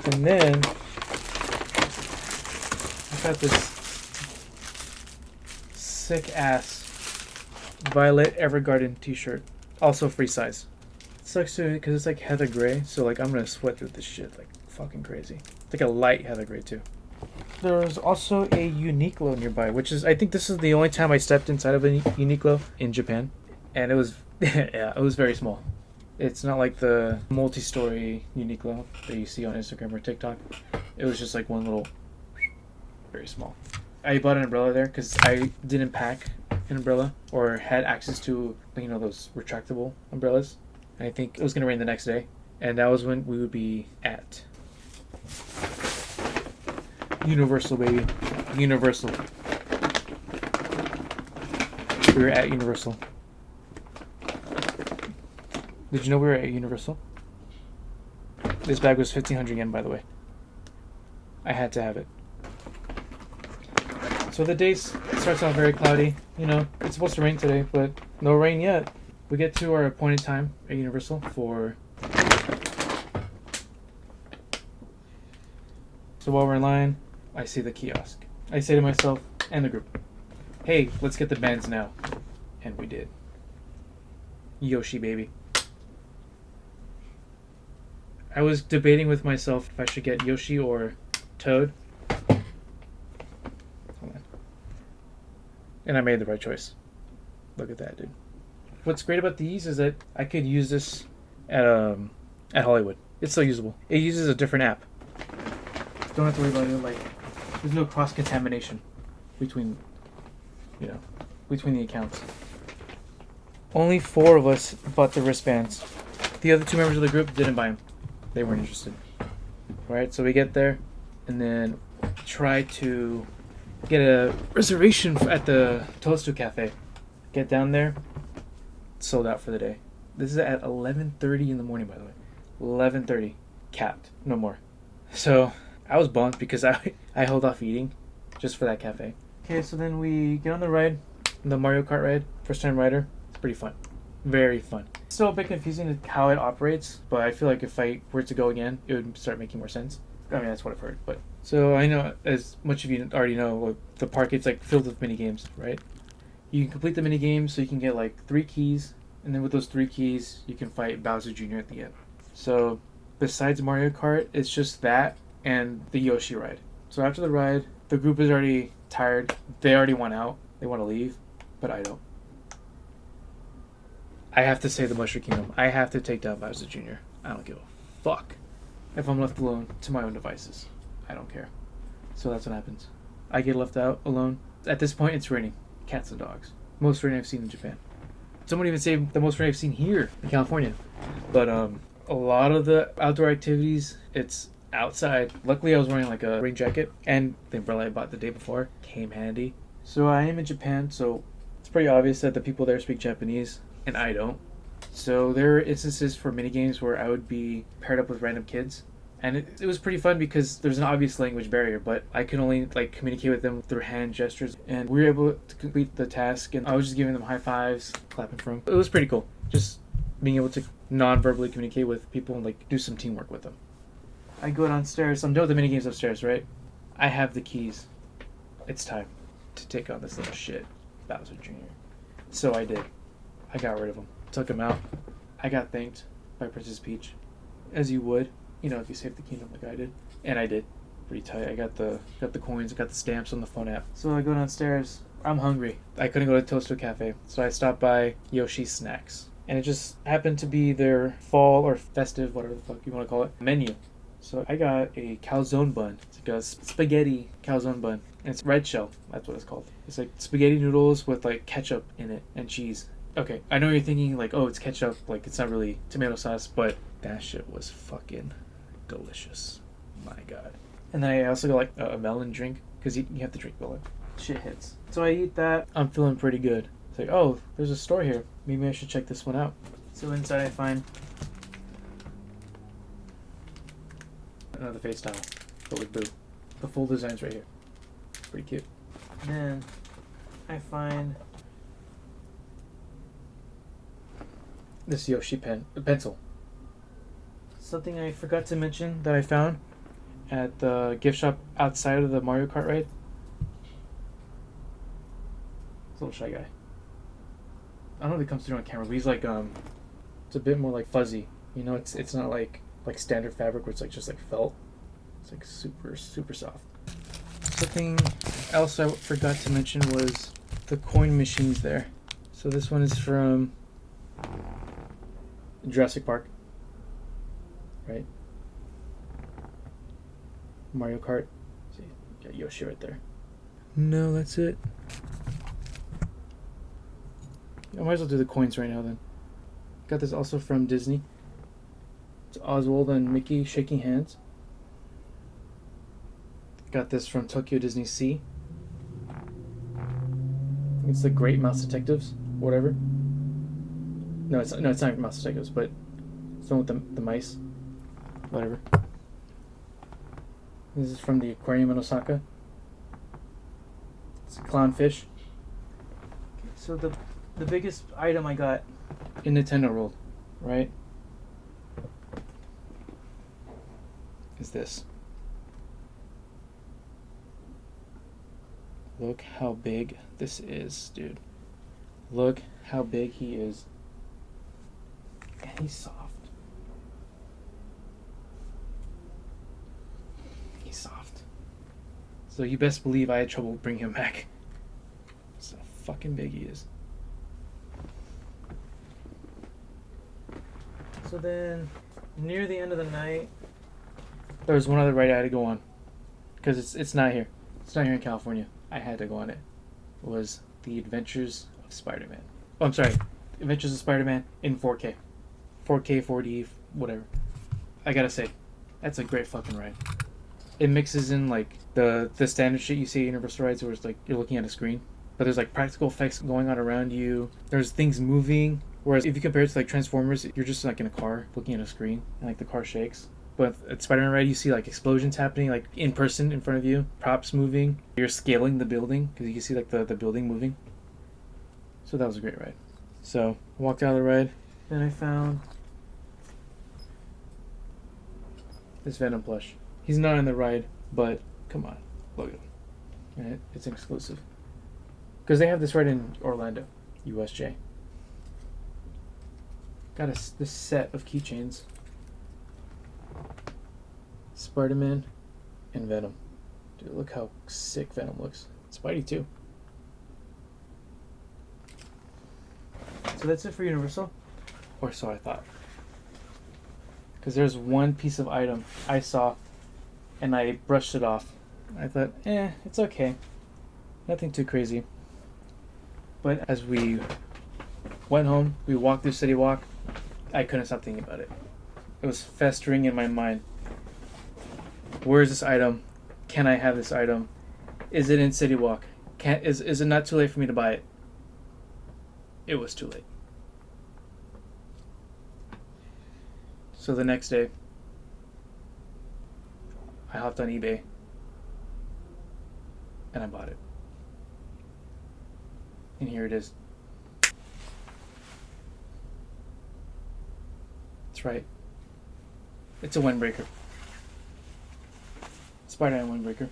And then I got this sick ass Violet Evergarden t-shirt, also free size. It sucks too because it's like heather gray, so like I'm gonna sweat through this shit like fucking crazy. It's like a light heather gray too. There was also a Uniqlo nearby, which is, I think this is the only time I stepped inside of a Uniqlo in Japan. And it was, yeah, it was very small. It's not like the multi-story Uniqlo that you see on Instagram or TikTok. It was just like one little, very small. I bought an umbrella there because I didn't pack an umbrella or had access to, those retractable umbrellas. And I think it was going to rain the next day. And that was when we would be at Universal, baby. Universal. We were at Universal. Did you know we were at Universal? This bag was 1,500 yen, by the way. I had to have it. So the day starts off very cloudy. It's supposed to rain today, but no rain yet. We get to our appointed time at Universal for... So while we're in line, I see the kiosk. I say to myself and the group, hey, let's get the bands now. And we did. Yoshi, baby. I was debating with myself if I should get Yoshi or Toad. Hold on. And I made the right choice. Look at that, dude. What's great about these is that I could use this at Hollywood. It's so usable. It uses a different app. Don't have to worry about it. There's no cross-contamination between the accounts. Only 4 of us bought the wristbands. The other 2 members of the group didn't buy them. They weren't interested. Alright, so we get there and then try to get a reservation at the Toaster Cafe. Get down there, sold out for the day. This is at 11:30 in the morning, by the way. 11:30, capped, no more. So I was bummed because I held off eating just for that cafe. Okay, so then we get on the ride, the Mario Kart ride, first time rider. It's pretty fun, very fun. Still a bit confusing how it operates, but I feel like if I were to go again, it would start making more sense. I mean, that's what I've heard. But so I know, as much of you already know, like, the park it's like filled with mini games, right? You can complete the mini games, so you can get like 3 keys, and then with those 3 keys, you can fight Bowser Jr. at the end. So besides Mario Kart, it's just that and the Yoshi ride. So after the ride, the group is already tired. They already want out. They want to leave, but I don't. I have to save the Mushroom Kingdom. I have to take down Bowser Jr. I don't give a fuck if I'm left alone to my own devices. I don't care. So that's what happens. I get left out alone. At this point, it's raining. Cats and dogs. Most rain I've seen in Japan. Someone even say the most rain I've seen here in California. But a lot of the outdoor activities, it's outside. Luckily, I was wearing like a rain jacket, and the umbrella I bought the day before came handy. So I am in Japan, so it's pretty obvious that the people there speak Japanese, and I don't. So there are instances for minigames where I would be paired up with random kids, and it was pretty fun because there's an obvious language barrier, but I can only like communicate with them through hand gestures, and we were able to complete the task, and I was just giving them high fives, clapping for them. It was pretty cool, just being able to non-verbally communicate with people and like do some teamwork with them. I go downstairs. I'm done with the minigames upstairs, right? I have the keys. It's time to take on this little shit, Bowser Jr. So I did. I got rid of him. Took him out. I got thanked by Princess Peach, as you would, you know, if you saved the kingdom like I did, and I did. Pretty tight. I got the coins. I got the stamps on the phone app. So I go downstairs. I'm hungry. I couldn't go to Toasto Cafe, so I stopped by Yoshi's Snacks, and it just happened to be their fall or festive, whatever the fuck you want to call it, menu. So I got a calzone bun. It's like a spaghetti calzone bun. And it's red shell. That's what it's called. It's like spaghetti noodles with like ketchup in it and cheese. Okay, I know you're thinking like, oh, it's ketchup. Like, it's not really tomato sauce, but that shit was fucking delicious. My God. And then I also got like a melon drink because you have to drink melon. Shit hits. So I eat that. I'm feeling pretty good. It's like, oh, there's a store here. Maybe I should check this one out. So inside I find another face towel, but with Boo. The full design's right here. Pretty cute. Then I find this Yoshi pencil. Something I forgot to mention that I found at the gift shop outside of the Mario Kart ride. This little shy guy. I don't know if it comes through on camera, but he's like it's a bit more like fuzzy. You know, it's not like standard fabric where it's like just like felt. It's like super soft. Something else I forgot to mention was the coin machines there. So this one is from Jurassic Park, right? Mario Kart. See, got Yoshi right there. No, that's it. I might as well do the coins right now then. Got this also from Disney. It's Oswald and Mickey shaking hands. Got this from Tokyo Disney Sea. It's the Great Mouse Detectives, whatever. No, it's not Mouse Detectives, but it's the one with the mice, whatever. This is from the aquarium in Osaka. It's a clownfish. So the biggest item I got in Nintendo World, right, is this. Look how big this is, dude. Look how big he is. And he's soft. He's soft. So you best believe I had trouble bringing him back. That's how fucking big he is. So then, near the end of the night, there was one other ride I had to go on. Because it's not here. It's not here in California. I had to go on it. It was The Adventures of Spider-Man. Oh, I'm sorry. Adventures of Spider-Man in 4K. 4K, 4D, whatever. I gotta say, that's a great fucking ride. It mixes in like the standard shit you see at Universal rides where it's like you're looking at a screen. But there's like practical effects going on around you. There's things moving. Whereas if you compare it to like Transformers, you're just like in a car looking at a screen and like the car shakes. But at Spider-Man Ride, you see like explosions happening like in person in front of you, props moving. You're scaling the building because you can see like the building moving. So that was a great ride. So I walked out of the ride, then I found this Venom plush. He's not in the ride, but come on, look at him. And it's an exclusive. Because they have this right in Orlando, USJ. Got this set of keychains. Spider-Man and Venom. Dude, look how sick Venom looks. Spidey too. So that's it for Universal. Or so I thought. Because there's one piece of item I saw and I brushed it off. I thought, it's okay. Nothing too crazy. But as we went home, we walked through City Walk, I couldn't stop thinking about it. It was festering in my mind. Where is this item? Can I have this item? Is it in City Walk? Is it not too late for me to buy it? It was too late. So the next day, I hopped on eBay and I bought it. And here it is. That's right. It's a windbreaker. Spider-Man windbreaker.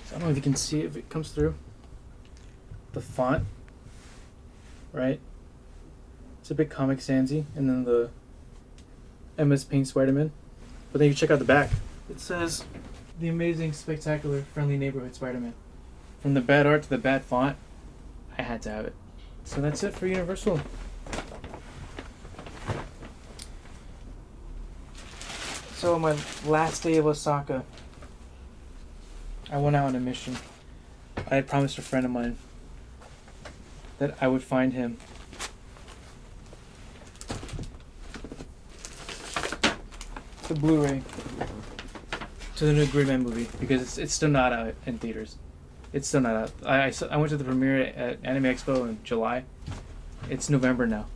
So I don't know if you can see it, if it comes through. The font, right? It's a bit Comic Sansy, and then the MS Paint Spider-Man. But then you check out the back. It says, "The amazing, spectacular, friendly neighborhood Spider-Man." From the bad art to the bad font, I had to have it. So that's it for Universal. So on my last day of Osaka, I went out on a mission. I had promised a friend of mine that I would find him the Blu-ray to the new Gridman movie, because it's still not out in theaters. It's still not out. I went to the premiere at Anime Expo in July. It's November now.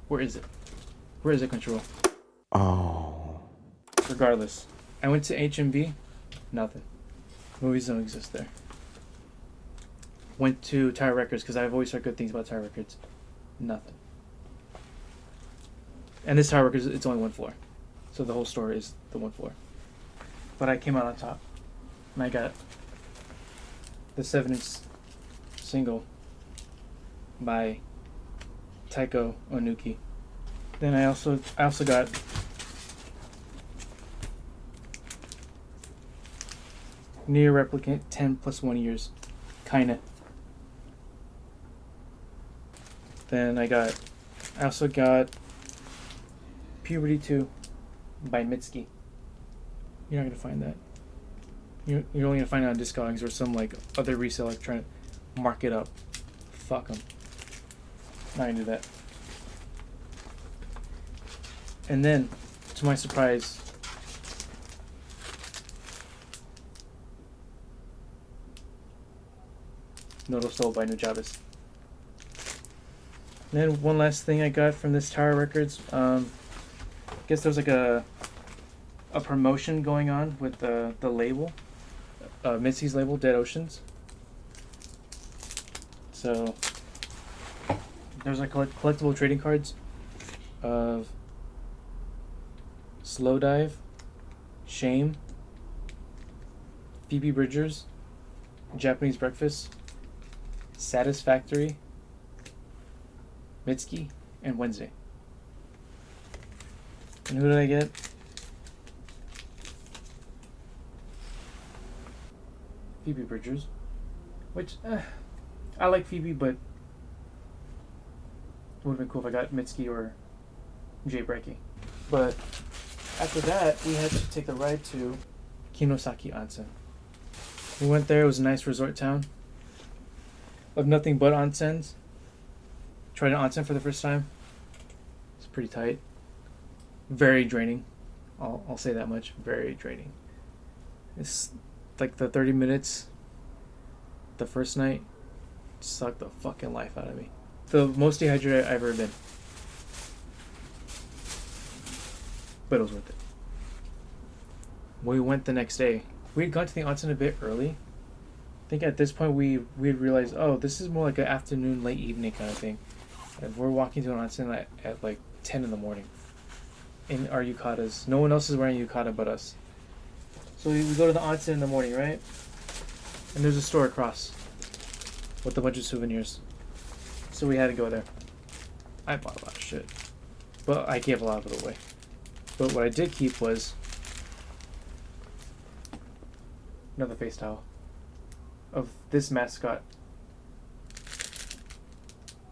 Where is it? Where is it, Control? Oh. Regardless, I went to HMV. Nothing. Movies don't exist there. Went to Tower Records because I've always heard good things about Tower Records. Nothing. And this Tower Records, it's only one floor. So the whole store is the one floor. But I came out on top. And I got the 7-inch single by Taiko Onuki. Then I also got Near Replicant 10 plus 1 years. Kinda. Then I also got Puberty 2 by Mitsuki. You're not gonna find that. You're only gonna find it on Discogs or some like other reseller trying to mark it up. Fuck them. Not gonna do that. And then, to my surprise, Noto Soul by Nujabes. And then one last thing I got from this Tower Records. I guess there was like a promotion going on with the label, Mitzi's label, Dead Oceans. So there's like collectible trading cards of Slow Dive, Shame, Phoebe Bridgers, Japanese Breakfast, Satisfactory, Mitsuki, and Wednesday. And who did I get? Phoebe Bridgers. Which, I like Phoebe, but it would have been cool if I got Mitsuki or Jay Brecky. But after that, we had to take the ride to Kinosaki Onsen. We went there. It was a nice resort town of nothing but onsens. Tried an onsen for the first time. It's pretty tight. Very draining. I'll say that much. Very draining. It's like the 30 minutes the first night sucked the fucking life out of me. The most dehydrated I've ever been. But it was worth it. We went the next day. We had gone to the onsen a bit early. I think at this point we had realized, oh, this is more like an afternoon, late evening kind of thing. And we're walking to an onsen at like 10 in the morning. In our yukatas. No one else is wearing yukata but us. So we go to the onsen in the morning, right? And there's a store across with a bunch of souvenirs. So we had to go there. I bought a lot of shit. But I gave a lot of it away. But what I did keep was another face towel of this mascot.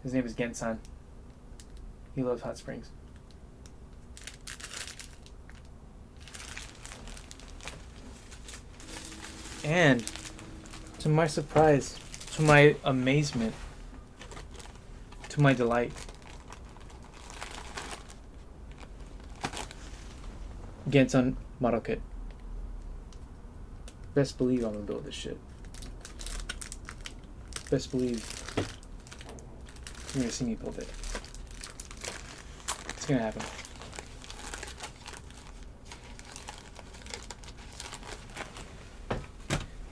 His name is Gensan. He loves hot springs. And to my surprise, to my amazement, to my delight, Gensan model kit. Best believe I'm gonna build this shit. Best believe you're gonna see me build it. It's gonna happen.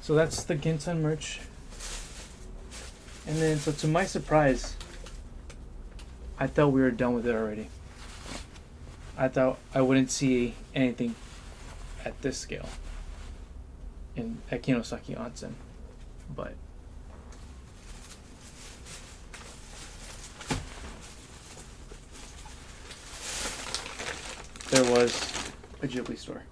So that's the Gensan merch. And then, so to my surprise, I thought we were done with it already. I thought I wouldn't see anything at this scale at Kinosaki Onsen, but there was a Ghibli store.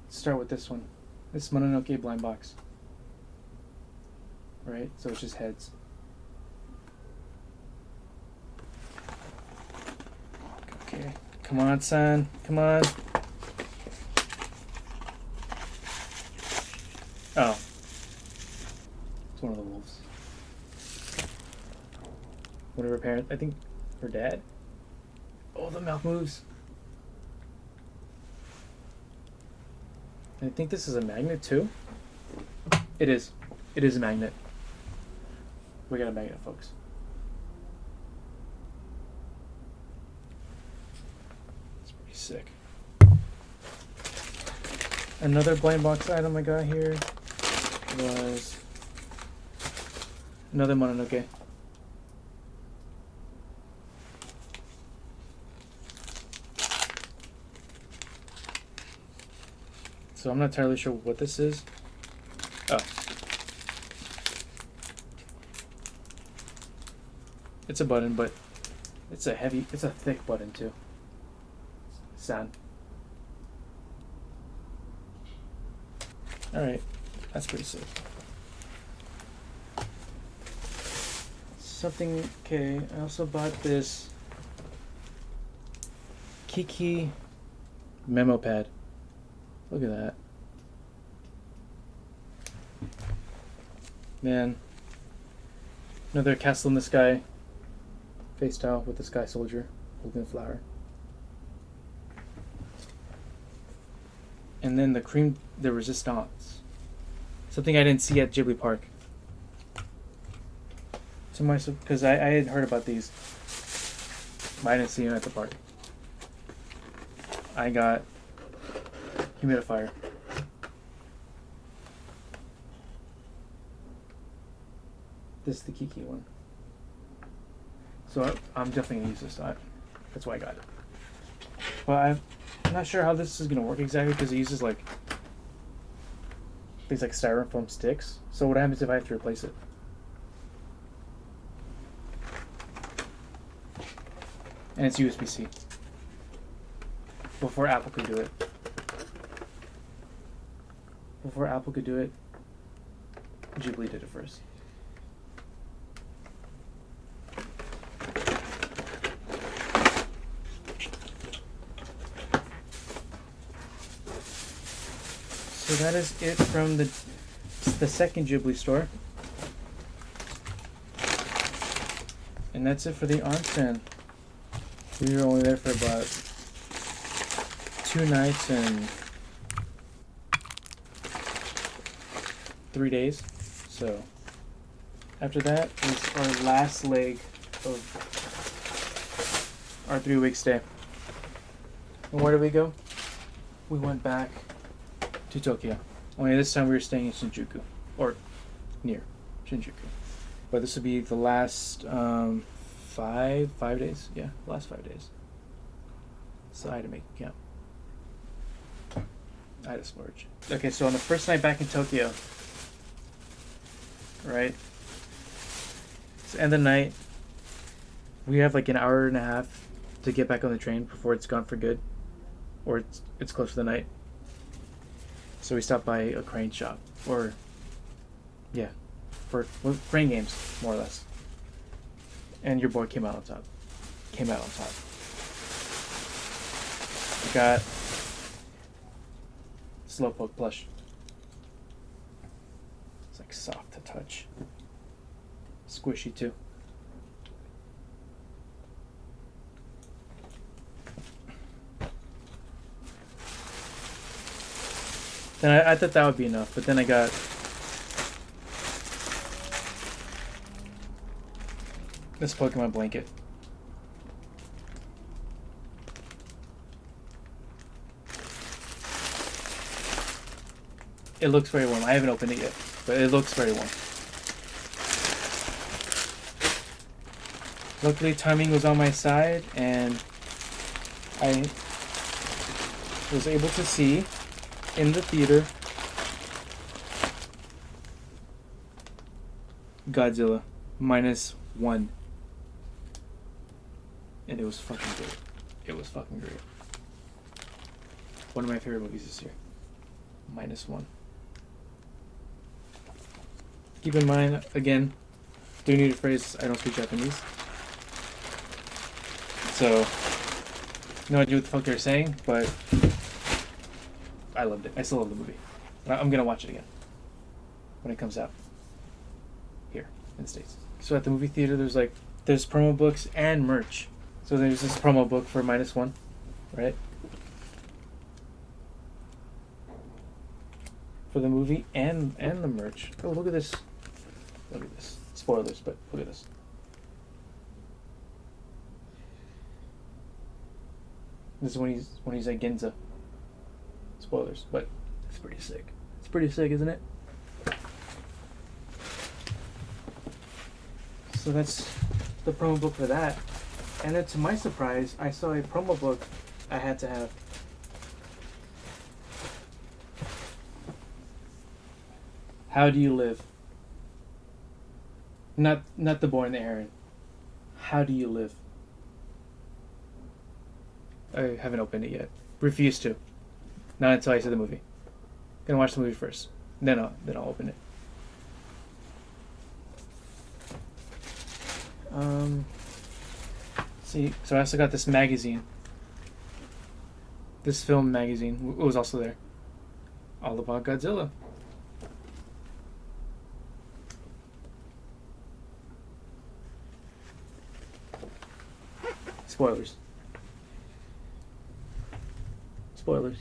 Let's start with this one. This Mononoke blind box. Right? So it's just heads. Okay. Come on, son. Come on. Oh. It's one of the wolves. One of her parents. I think her dad. Oh, the mouth moves. I think this is a magnet too. It is. It is a magnet. We got a magnet, folks. It's pretty sick. Another blind box item I got here was another Mononoke. So I'm not entirely sure what this is. Oh. It's a button, but it's a thick button too. San. Alright, that's pretty sick. Something, okay, I also bought this Kiki memo pad. Look at that. Man. Another Castle in the Sky face towel with the Sky Soldier holding a flower. And then the Resistance. Something I didn't see at Ghibli Park. Because I had heard about these, but I didn't see them at the park. I got humidifier. This is the Kiki one. So I'm definitely going to use this. That's why I got it. But I'm not sure how this is going to work exactly because it uses like things like styrofoam sticks. So what happens if I have to replace it? And it's USB-C. Before Apple could do it. Ghibli did it first. So that is it from the second Ghibli store. And that's it for the onsen. We were only there for about 2 nights and 3 days. So After that is our last leg of our 3-week stay. And where did we go? We went back to Tokyo. Only this time we were staying in Shinjuku, or near Shinjuku. But this would be the last 5 days. Yeah, the last 5 days. So I had to make it count. I had to splurge. Okay, so on the first night back in Tokyo, right? So end of the night, we have like an hour and a half to get back on the train before it's gone for good, or it's close to the night. So we stopped by a crane shop, or yeah, for crane games, more or less. And your boy came out on top. We got Slowpoke plush. It's like soft to touch. Squishy too. Then I thought that would be enough, but then I got this Pokemon blanket. It looks very warm. I haven't opened it yet, but it looks very warm. Luckily, timing was on my side, and I was able to see in the theater Godzilla -1, and it was fucking great. It was fucking great. One of my favorite movies this year. -1. Keep in mind, again, do need a phrase, I don't speak Japanese. So, no idea what the fuck they're saying, but I loved it. I still love the movie. I'm gonna watch it again when it comes out here in the States. So at the movie theater, there's promo books and merch. So there's this promo book for -1, right? For the movie and the merch. Oh, look at this. Look at this. Spoilers, but look at this. This is when he's at Ginza. Spoilers, but it's pretty sick. It's pretty sick, isn't it? So that's the promo book for that. And then to my surprise, I saw a promo book I had to have. How Do You Live? Not the boy and the heron. How Do You Live? I haven't opened it yet. Refuse to. Not until I see the movie. Gonna watch the movie first. Then I'll open it. See, so I also got this magazine. This film magazine was also there. All about Godzilla. Spoilers. Spoilers.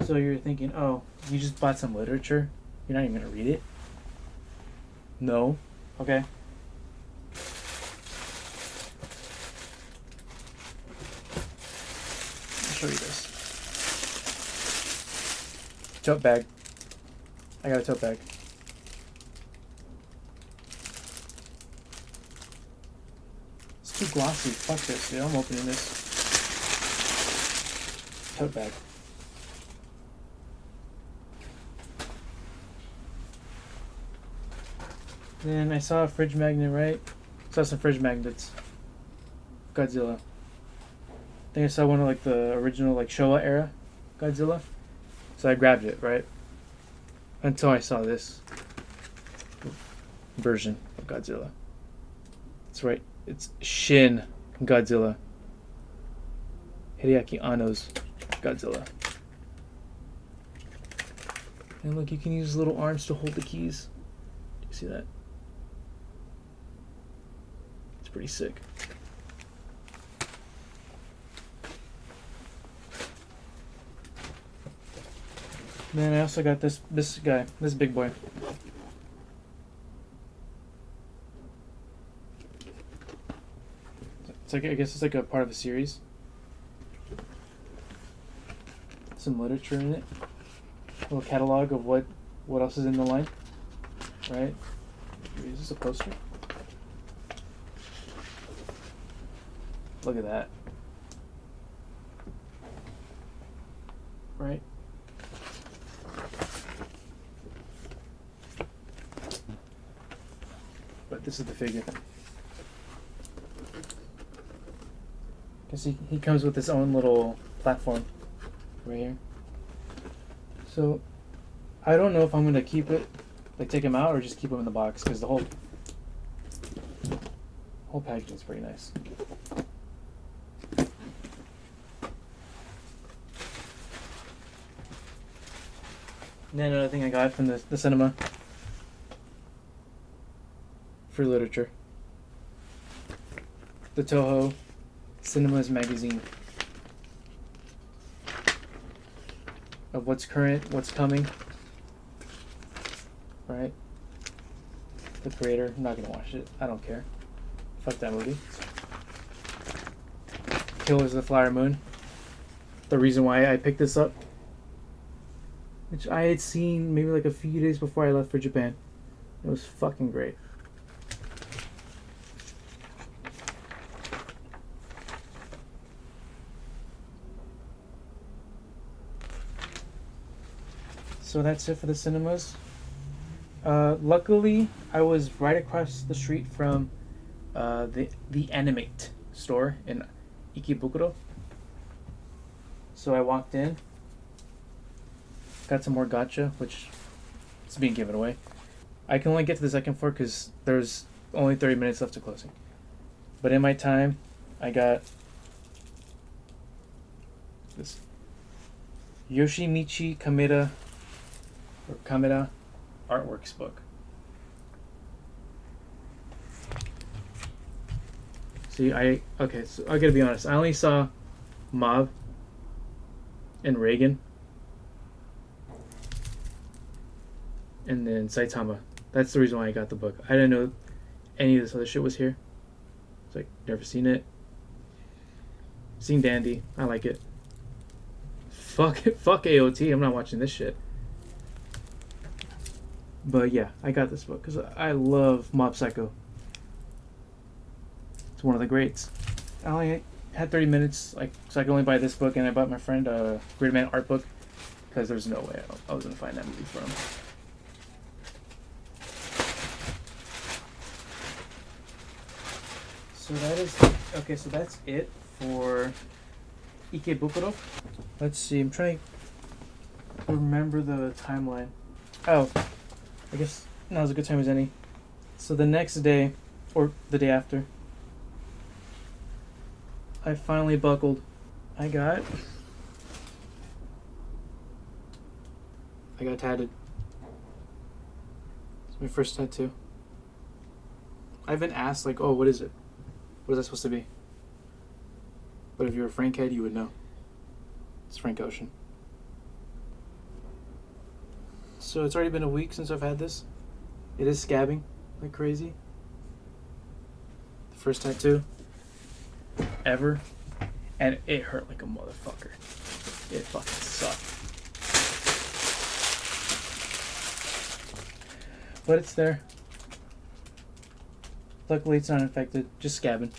So you're thinking, oh, you just bought some literature? You're not even going to read it? No? Okay. I'll show you this. Tote bag. I got a tote bag. It's too glossy. Fuck this, dude. I'm opening this. Tote bag. Then I saw a fridge magnet, right? Saw some fridge magnets. Godzilla. I think I saw one of like the original like Showa era Godzilla. So I grabbed it, right? Until I saw this version of Godzilla. That's right. It's Shin Godzilla. Hideaki Anno's Godzilla. And look, you can use little arms to hold the keys. Do you see that? It's pretty sick. And then I also got this guy, this big boy. It's like, I guess it's like a part of a series. Some literature in it. A little catalog of what else is in the line. Right? Is this a poster? Look at that. Right? But this is the figure. Because he comes with his own little platform right here. So I don't know if I'm going to keep it, like take him out, or just keep him in the box, because the whole packaging is pretty nice. And then another thing I got from the cinema, free literature. The Toho Cinemas magazine of what's current, what's coming. Right? The creator. I'm not gonna watch it. I don't care. Fuck that movie. Killers of the Flower Moon. The reason why I picked this up, which I had seen maybe like a few days before I left for Japan. It was fucking great. So that's it for the cinemas. Luckily, I was right across the street from the Animate store in Ikebukuro. So I walked in, got some more gacha, which is being given away. I can only get to the second floor because there's only 30 minutes left to closing. But in my time, I got this Yoshimichi Kameda artworks book. See, so I gotta be honest. I only saw Mob and Reagan, and then Saitama. That's the reason why I got the book. I didn't know any of this other shit was here. It's like, never seen it. Seen Dandy. I like it. Fuck it. Fuck AOT. I'm not watching this shit. But yeah, I got this book because I love Mob Psycho. It's one of the greats. I only had 30 minutes, so I could only buy this book, and I bought my friend a Great Man art book because there's no way I was gonna find that movie for him. So that is okay. So that's it for Ikebukuro. Let's see. I'm trying to remember the timeline. Oh, I guess now's a good time as any. So the next day, or the day after, I finally buckled. I got tatted. It's my first tattoo. I've been asked, like, oh, what is it? What is that supposed to be? But if you're a Frank head, you would know. It's Frank Ocean. So it's already been a week since I've had this. It is scabbing like crazy. The first tattoo ever. And it hurt like a motherfucker. It fucking sucked. But it's there. Luckily it's not infected, just scabbing.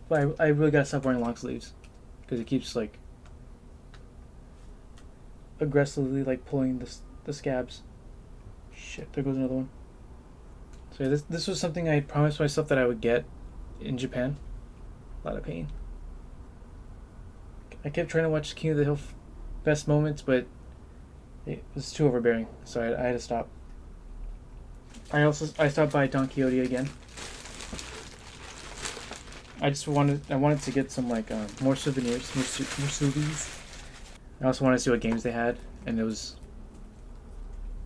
But I really gotta stop wearing long sleeves. Because it keeps like aggressively like pulling the scabs. Shit, there goes another one. So yeah, this was something I promised myself that I would get in Japan. A lot of pain. I kept trying to watch King of the Hill best moments, but it was too overbearing, so I had to stop. I stopped by Don Quixote again. I wanted to get some like more souvenirs, more souvenirs. I also wanted to see what games they had, and it was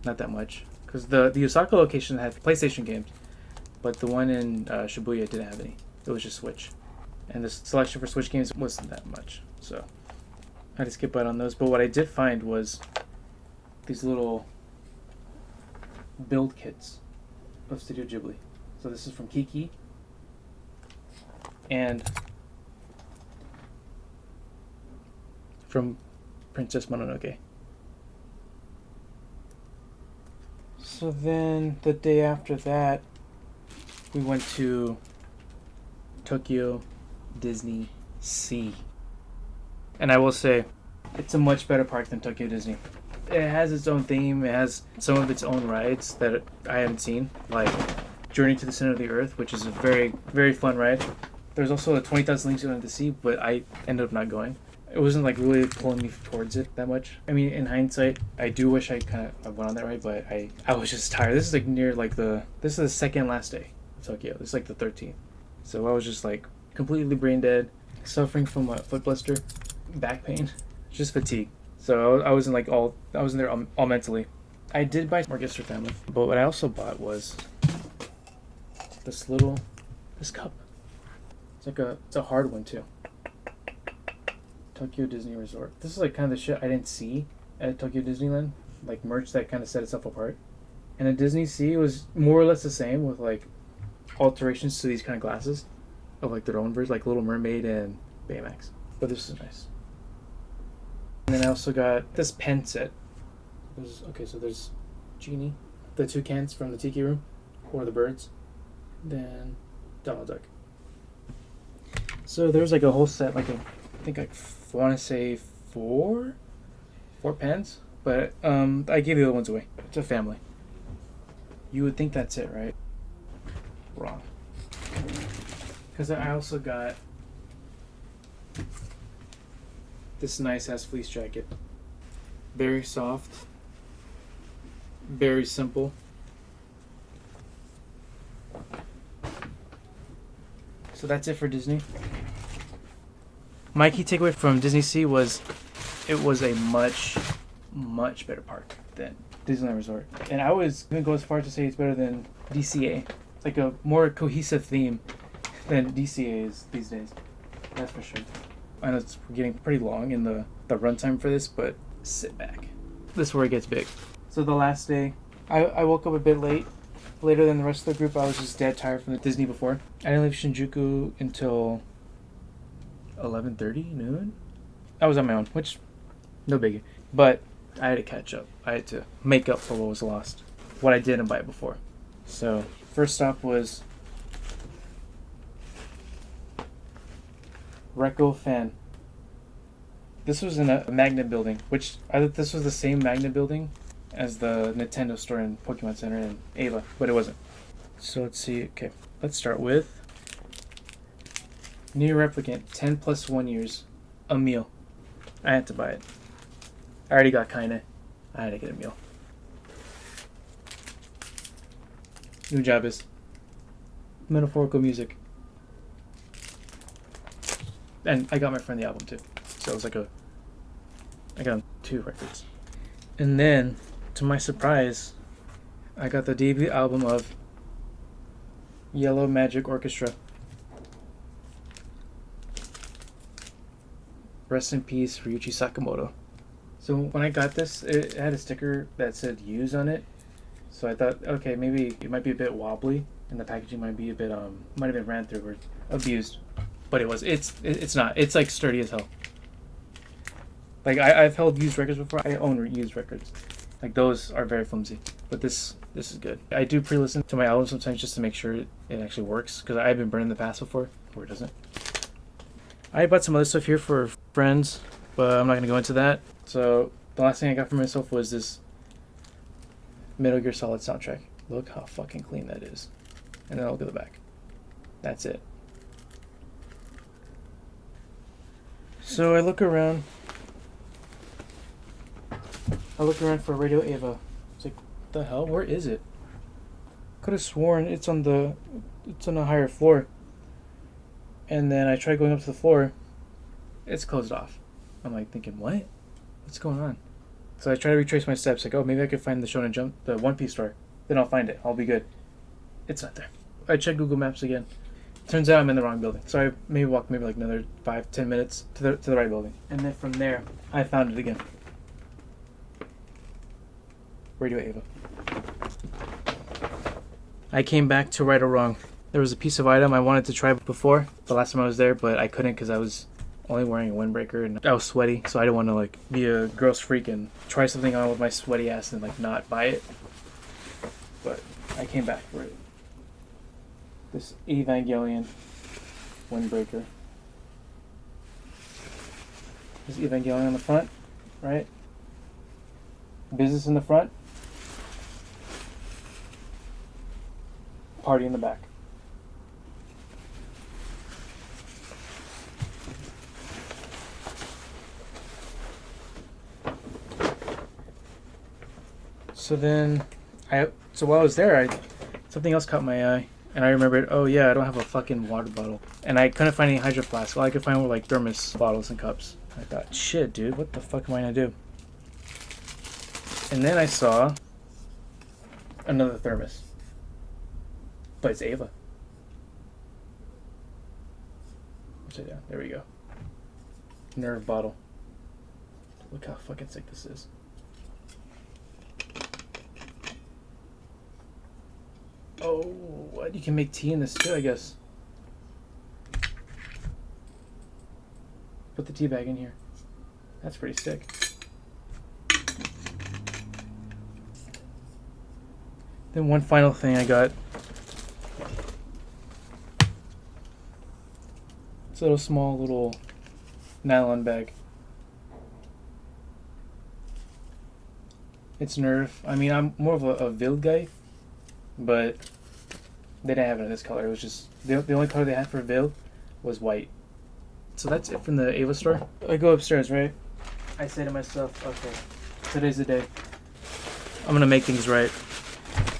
not that much because the Osaka location had PlayStation games, but the one in Shibuya didn't have any. It was just Switch, and the selection for Switch games wasn't that much. So I had to skip out on those. But what I did find was these little build kits of Studio Ghibli. So this is from Kiki and from Princess Mononoke. So then the day after that, we went to Tokyo Disney Sea. And I will say, it's a much better park than Tokyo Disney. It has its own theme, it has some of its own rides that I haven't seen, like Journey to the Center of the Earth, which is a very, very fun ride. There's also a 20,000 Leagues Under the Sea, but I ended up not going. It wasn't like really pulling me towards it that much. I mean, in hindsight, I do wish I went on that ride, but I was just tired. This is like near like this is the second last day of Tokyo. This is like the 13th. So I was just like completely brain dead, suffering from a foot blister, back pain, just fatigue. So I wasn't like I wasn't there all mentally. I did buy more gifts for family, but what I also bought was this cup. It's a hard one too. Tokyo Disney Resort. This is like kind of the shit I didn't see at Tokyo Disneyland, like merch that kind of set itself apart. And at Disney Sea, it was more or less the same with like alterations to these kind of glasses of like their own versions, like Little Mermaid and Baymax. But this is nice. And then I also got this pen set. So there's Genie, the toucans from the Tiki Room, or the birds, then Donald Duck. So there's like a whole set, I think I want to say four pens, but I gave the other ones away to family. You would think that's it, right? Wrong. Because I also got this nice ass fleece jacket. Very soft. Very simple. So that's it for Disney. My key takeaway from Disney Sea was it was a much, much better park than Disneyland Resort. And I was going to go as far as to say it's better than DCA. It's like a more cohesive theme than DCA is these days. That's for sure. I know it's getting pretty long in the runtime for this, but sit back. This is where it gets big. So the last day, I woke up a bit later than the rest of the group. I was just dead tired from the Disney before. I didn't leave Shinjuku until 11:30 noon. I was on my own, which no biggie. But I had to catch up. I had to make up for what was lost, what I didn't buy before. So first stop was Recco Fan. This was in a Magnet building, which I thought this was the same Magnet building as the Nintendo store in Pokemon Center in Ava, but it wasn't. So let's see. Okay, let's start with New Replicant, 10 plus 1 years, a meal. I had to buy it. I already got Kaine. I had to get a meal. New job is metaphorical music. And I got my friend the album too. So it was like I got 2 records. And then, to my surprise, I got the debut album of Yellow Magic Orchestra. Rest in peace, Ryuichi Sakamoto. So when I got this, it had a sticker that said "use" on it. So I thought, okay, maybe it might be a bit wobbly, and the packaging might be a bit might have been ran through or abused. But it was. It's not. It's like sturdy as hell. Like I've held used records before. I own used records. Like those are very flimsy. But this is good. I do pre-listen to my album sometimes just to make sure it actually works, because I've been burned in the past before where it doesn't. I bought some other stuff here for friends, but I'm not gonna go into that. So the last thing I got for myself was this Metal Gear Solid soundtrack. Look how fucking clean that is. And then I'll look at the back. That's it. So I look around for Radio Ava. It's like, what the hell? Where is it? Could have sworn it's on a higher floor. And then I tried going up to the floor. It's closed off. I'm like thinking, what? What's going on? So I try to retrace my steps. Like, oh, maybe I could find the Shonen Jump, the One Piece store. Then I'll find it. I'll be good. It's not there. I checked Google Maps again. Turns out I'm in the wrong building. So I maybe walked maybe like another 5-10 minutes to the right building. And then from there, I found it again. Radio Ava. I came back to right or wrong. There was a piece of item I wanted to try before the last time I was there, but I couldn't because I was only wearing a windbreaker and I was sweaty, so I didn't want to like be a gross freak and try something on with my sweaty ass and like not buy it. But I came back for it. This Evangelion windbreaker. This Evangelion on the front, right? Business in the front. Party in the back. So while I was there, something else caught my eye, and I remembered, oh yeah, I don't have a fucking water bottle, and I couldn't find any Hydro Flask. All I could find were like thermos bottles and cups. I thought, shit, dude, what the fuck am I gonna do? And then I saw another thermos, but it's Ava. Upside down. There we go. Nerve bottle. Look how fucking sick this is. Oh, what? You can make tea in this too, I guess. Put the tea bag in here. That's pretty sick. Then one final thing I got. It's a small little nylon bag. It's Nerve. I mean, I'm more of a Vild guy, but they didn't have it in this color. It was just the only color they had for Vild was white. So that's it from the Ava store. I go upstairs, right? I say to myself, okay, today's the day. I'm gonna make things right.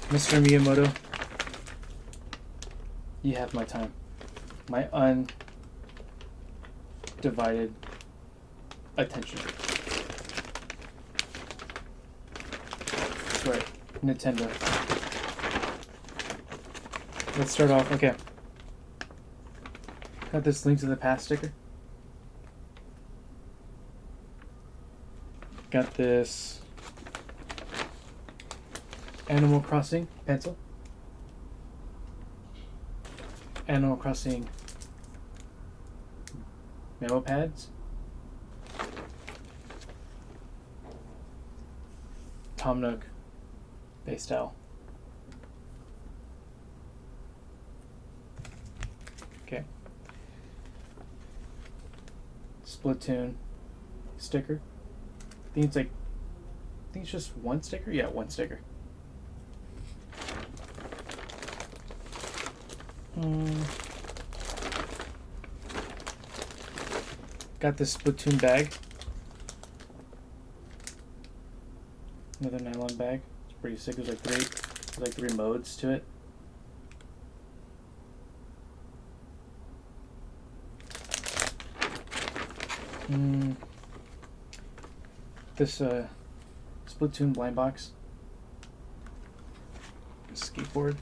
Mr. Miyamoto, you have my time. My undivided attention. That's right, Nintendo. Let's start off, okay. Got this Link to the Past sticker. Got this Animal Crossing pencil. Animal Crossing memo pads. Tom Nook base towel. Okay. Splatoon sticker. I think it's just one sticker? Yeah, one sticker. Got this Splatoon bag. Another nylon bag. It's pretty sick. There's like three modes to it. This Splatoon blind box. Skateboard.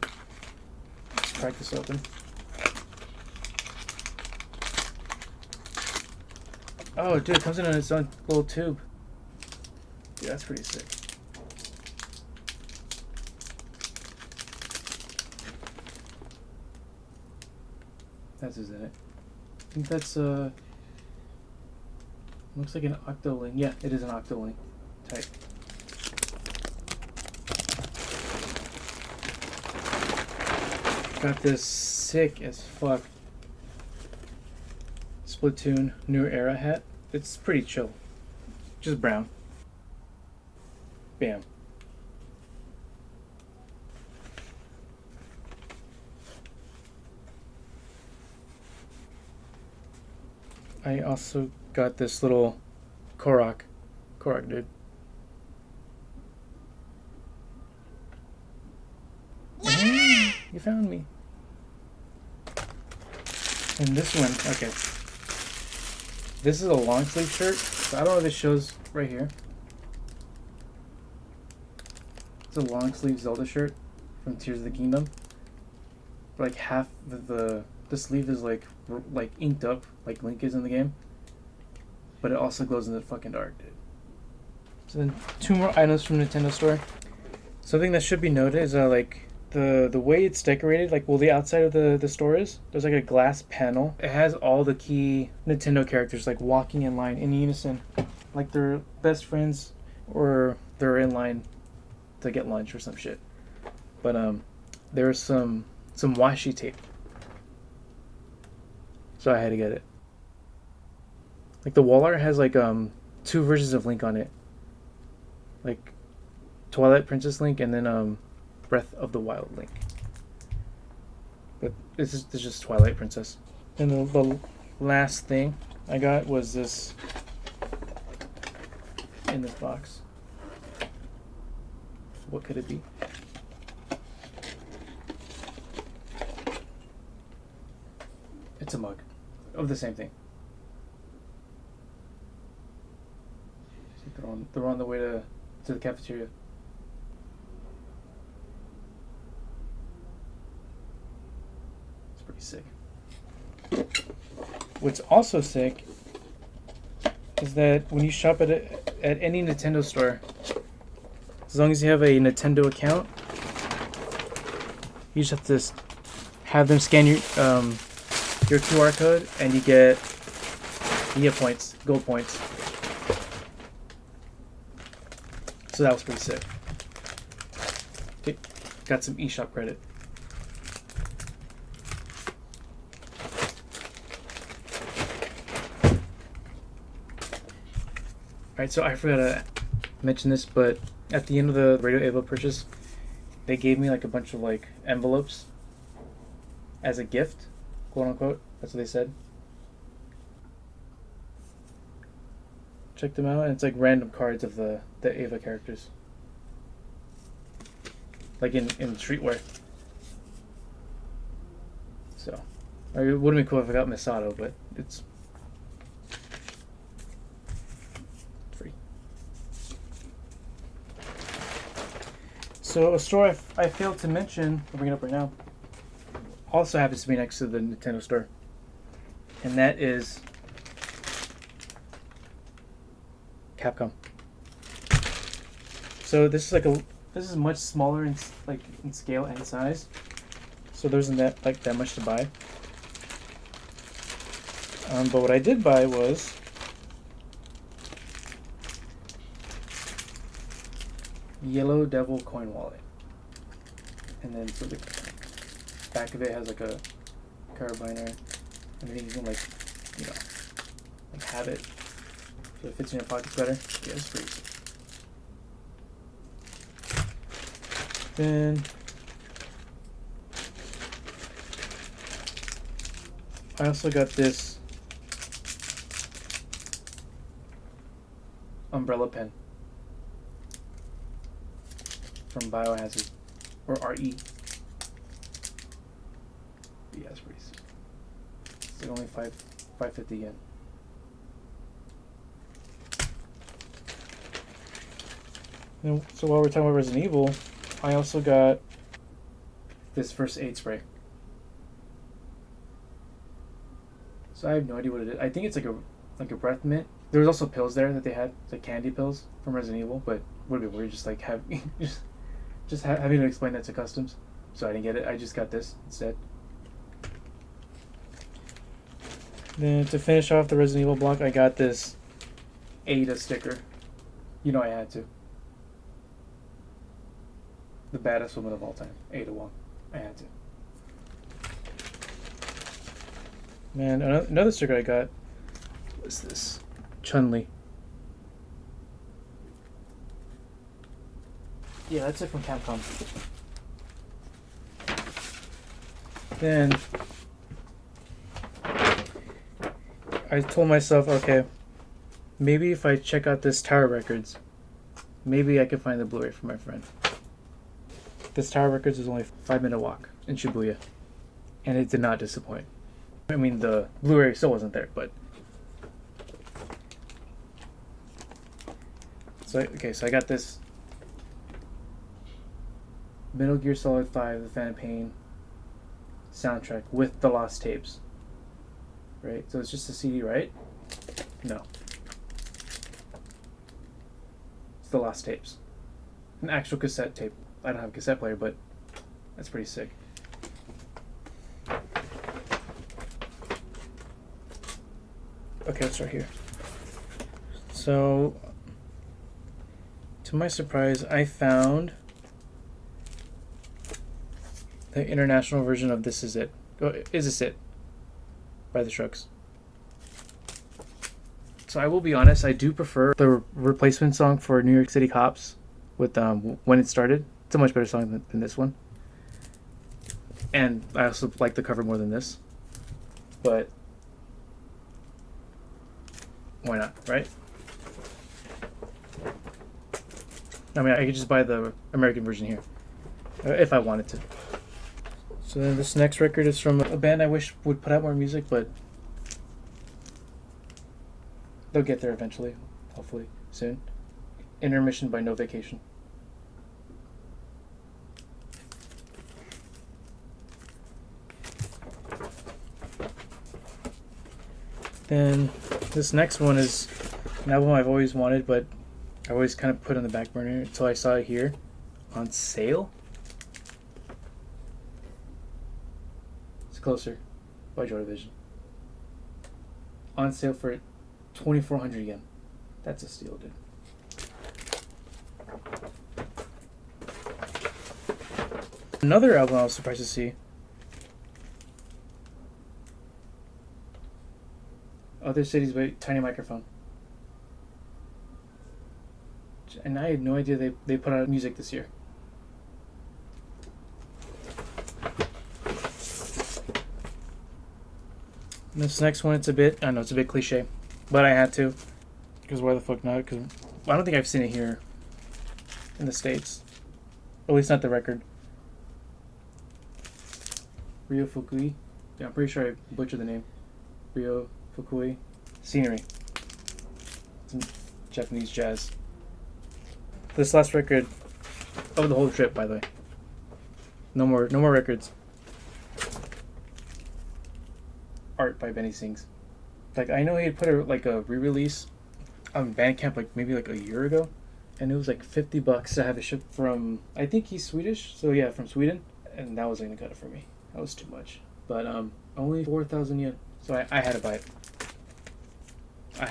Let's crack this open. Oh, dude, it comes in its own little tube. Dude, that's pretty sick. That's in it. I think that's looks like an Octolink. Yeah, it is an Octolink type. Got this sick as fuck Splatoon New Era hat. It's pretty chill. Just brown. Bam. I also got this little Korok dude. You found me. And this one, okay. This is a long sleeve shirt. So I don't know if this shows right here. It's a long sleeve Zelda shirt from Tears of the Kingdom. Like half the the sleeve is like inked up like Link is in the game, but it also glows in the fucking dark, dude. So then 2 more items from Nintendo Store. Something that should be noted is like the way it's decorated, like the outside of the store is, there's like a glass panel. It has all the key Nintendo characters like walking in line in unison, like they're best friends or they're in line to get lunch or some shit. But there's some washi tape, so I had to get it. Like the wall art has like 2 versions of Link on it, like Twilight Princess Link and then Breath of the Wild Link. But this is just Twilight Princess. And the last thing I got was this in this box. What could it be? It's a mug of the same thing. They're on the way to the cafeteria. It's pretty sick. What's also sick is that when you shop at any Nintendo store, as long as you have a Nintendo account, you just have to have them scan your QR code, and you get points, gold points. So that was pretty sick. Okay, got some eShop credit. Alright, so I forgot to mention this, but at the end of the Radio Ava purchase, they gave me like a bunch of like envelopes as a gift, quote unquote. That's what they said. Check them out, and it's like random cards of the Ava characters, like in streetwear. So, it would have been cool if I got Misato, but it's free. So a store I failed to mention, I'll bring it up right now, also happens to be next to the Nintendo store, and that is Capcom. So this is much smaller in scale and size. So there isn't that much to buy. But what I did buy was Yellow Devil coin wallet, and then so the back of it has like a carabiner, and then you can like have it so it fits in your pockets better. Yeah, it's pretty easy. Then I also got this umbrella pen from Biohazard, or RE. Yeah, it's pretty sick. It's like only $5.50 yen. And so while we're talking about Resident Evil, I also got this first aid spray. So I have no idea what it is. I think it's like a breath mint. There was also pills there that they had, like candy pills from Resident Evil, but would be weird just like having to explain that to customs. So I didn't get it. I just got this instead. Then to finish off the Resident Evil block, I got this Ada sticker. You know I had to. The baddest woman of all time, Ada Wong. I had to. Man, another sticker I got was this Chun-Li. Yeah, that's it from Capcom. Then I told myself, okay, maybe if I check out this Tower Records, maybe I could find the Blu-ray for my friend. This Tower Records is only a 5-minute walk in Shibuya, and it did not disappoint. I mean, the Blu-ray still wasn't there, but... So I got this Metal Gear Solid 5, The Phantom Pain soundtrack with the lost tapes. Right? So it's just a CD, right? No. It's the lost tapes. An actual cassette tape. I don't have a cassette player, but that's pretty sick. Okay, let's start here. So, to my surprise, I found the international version of This Is It. Oh, Is This It? By the Strokes. So I will be honest, I do prefer the replacement song for New York City Cops with When It Started. It's a much better song than this one. And I also like the cover more than this. But why not, right? I mean, I could just buy the American version here if I wanted to. So then this next record is from a band I wish would put out more music, but they'll get there eventually, hopefully soon. Intermission by No Vacation. Then this next one is an album I've always wanted, but I always kind of put on the back burner until I saw it here on sale. It's Closer by Joy Division. On sale for 2,400 yen. That's a steal, dude. Another album I was surprised to see. Other Cities by Tiny Microphone. And I had no idea they put out music this year. And this next one, it's a bit cliche, but I had to. Because why the fuck not? Because I don't think I've seen it here in the States. At least not the record. Ryo Fukui. Yeah, I'm pretty sure I butchered the name. Ryo Fukui. Scenery. Some Japanese jazz. This last record of the whole trip, by the way. No more records. Art by Benny Sings. Like, I know he had put a re-release on Bandcamp maybe a year ago, and it was $50 to have it shipped from, I think he's Swedish, so yeah, from Sweden, and that wasn't gonna cut it for me. That was too much. But only 4,000 yen, so I had to buy it. I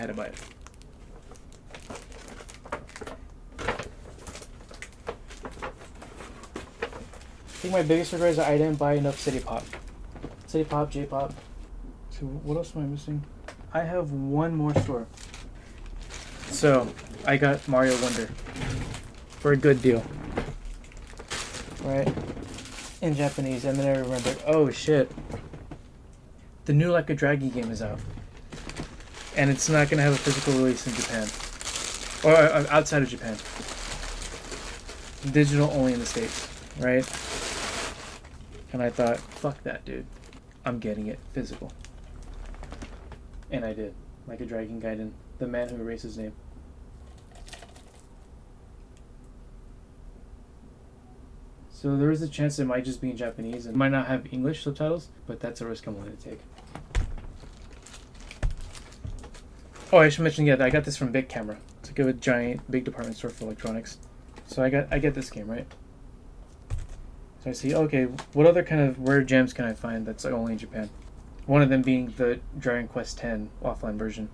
think my biggest regret is that I didn't buy enough City Pop, J-Pop. So what else am I missing? I have one more store. So I got Mario Wonder for a good deal, right? In Japanese, and then I remembered, oh shit, the new Like a Dragon game is out, and it's not gonna have a physical release in Japan, or outside of Japan. Digital only in the States, right? And I thought, fuck that, dude. I'm getting it physical. And I did. Like a Dragon Gaiden, the man who erased his name. So there is a chance it might just be in Japanese and might not have English subtitles, but that's a risk I'm willing to take. Oh, I should mention, yeah, I got this from Big Camera. It's a giant, big department store for electronics. So I get this game, right? So I see, okay, what other kind of rare gems can I find that's only in Japan? One of them being the Dragon Quest X offline version.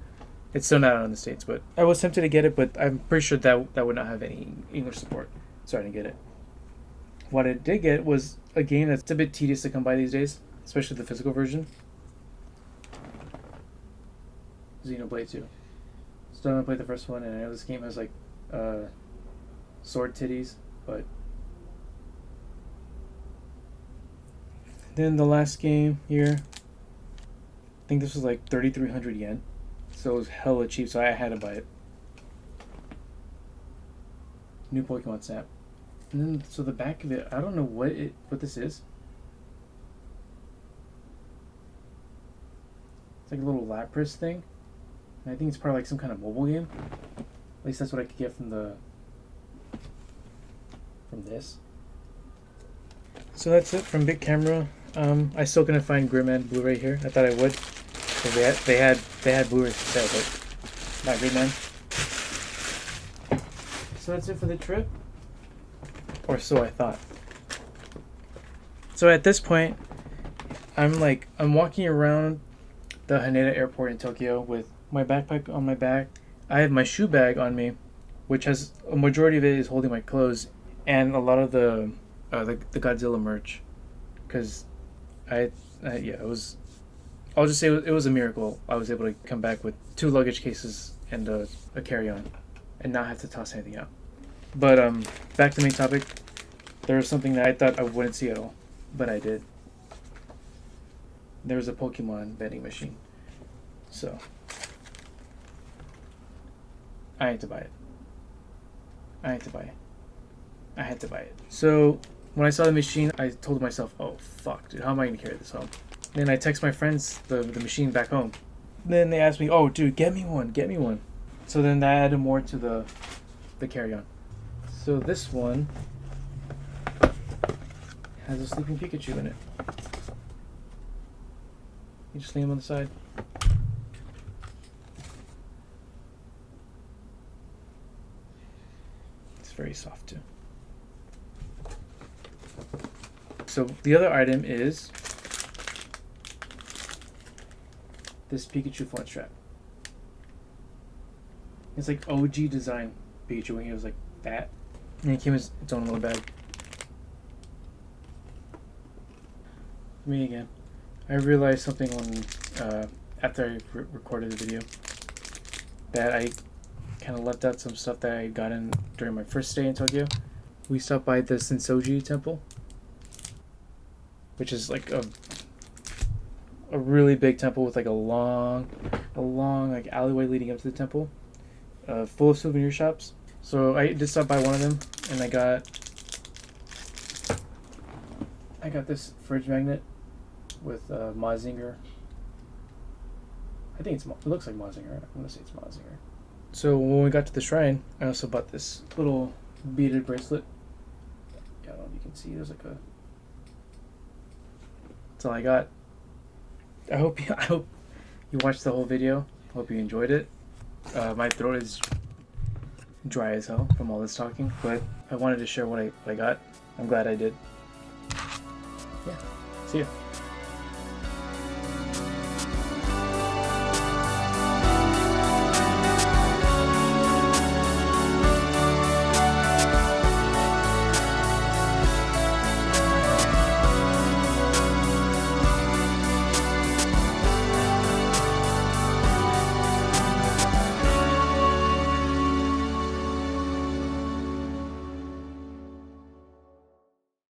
It's still not out in the States, but I was tempted to get it, but I'm pretty sure that would not have any English support, so I didn't get it. What I did get was a game that's a bit tedious to come by these days, especially the physical version. Xenoblade 2. Still haven't played the first one, and I know this game has sword titties, but then the last game here, I think this was 3,300 yen, so it was hella cheap, so I had to buy it. New Pokemon Snap. And then, so the back of it, I don't know what this is. It's like a little Lapras thing. And I think it's probably some kind of mobile game. At least that's what I could get from this. So that's it from Big Camera. I still couldn't find Gridman Blu-ray here. I thought I would. 'Cause they had Blu-rays for sale, but not Gridman. So that's it for the trip. Or so I thought. So at this point, I'm walking around the Haneda airport in Tokyo with my backpack on my back. I have my shoe bag on me, which has a majority of it is holding my clothes and a lot of the Godzilla merch, because it was. I'll just say it was a miracle. I was able to come back with 2 luggage cases and a carry-on, and not have to toss anything out. But back to the main topic. There was something that I thought I wouldn't see at all, but I did. There was a Pokemon vending machine, so I had to buy it. I had to buy it. So when I saw the machine, I told myself, "Oh fuck, dude, how am I gonna carry this home?" Then I text my friends the machine back home. Then they asked me, "Oh, dude, get me one." So then that added more to the carry-on. So this one has a sleeping Pikachu in it. You just leave him on the side. It's very soft too. So the other item is this Pikachu front strap. It's like OG design Pikachu when he was like that. And it came in its own little bag. Me again. I realized something when after I recorded the video, that I kind of left out some stuff that I got in during my first stay in Tokyo. We stopped by the Sensoji Temple, which is like a really big temple with like a long like alleyway leading up to the temple, full of souvenir shops. So I did stop by one of them, and I got this fridge magnet with Mazinger. I think it looks like Mazinger. I'm gonna say it's Mazinger. So when we got to the shrine, I also bought this little beaded bracelet. Yeah, I don't know if you can see. There's like a. That's all I got. I hope you watched the whole video. Hope you enjoyed it. My throat is dry as hell from all this talking, but I wanted to share what I got. I'm glad I did. Yeah. See ya.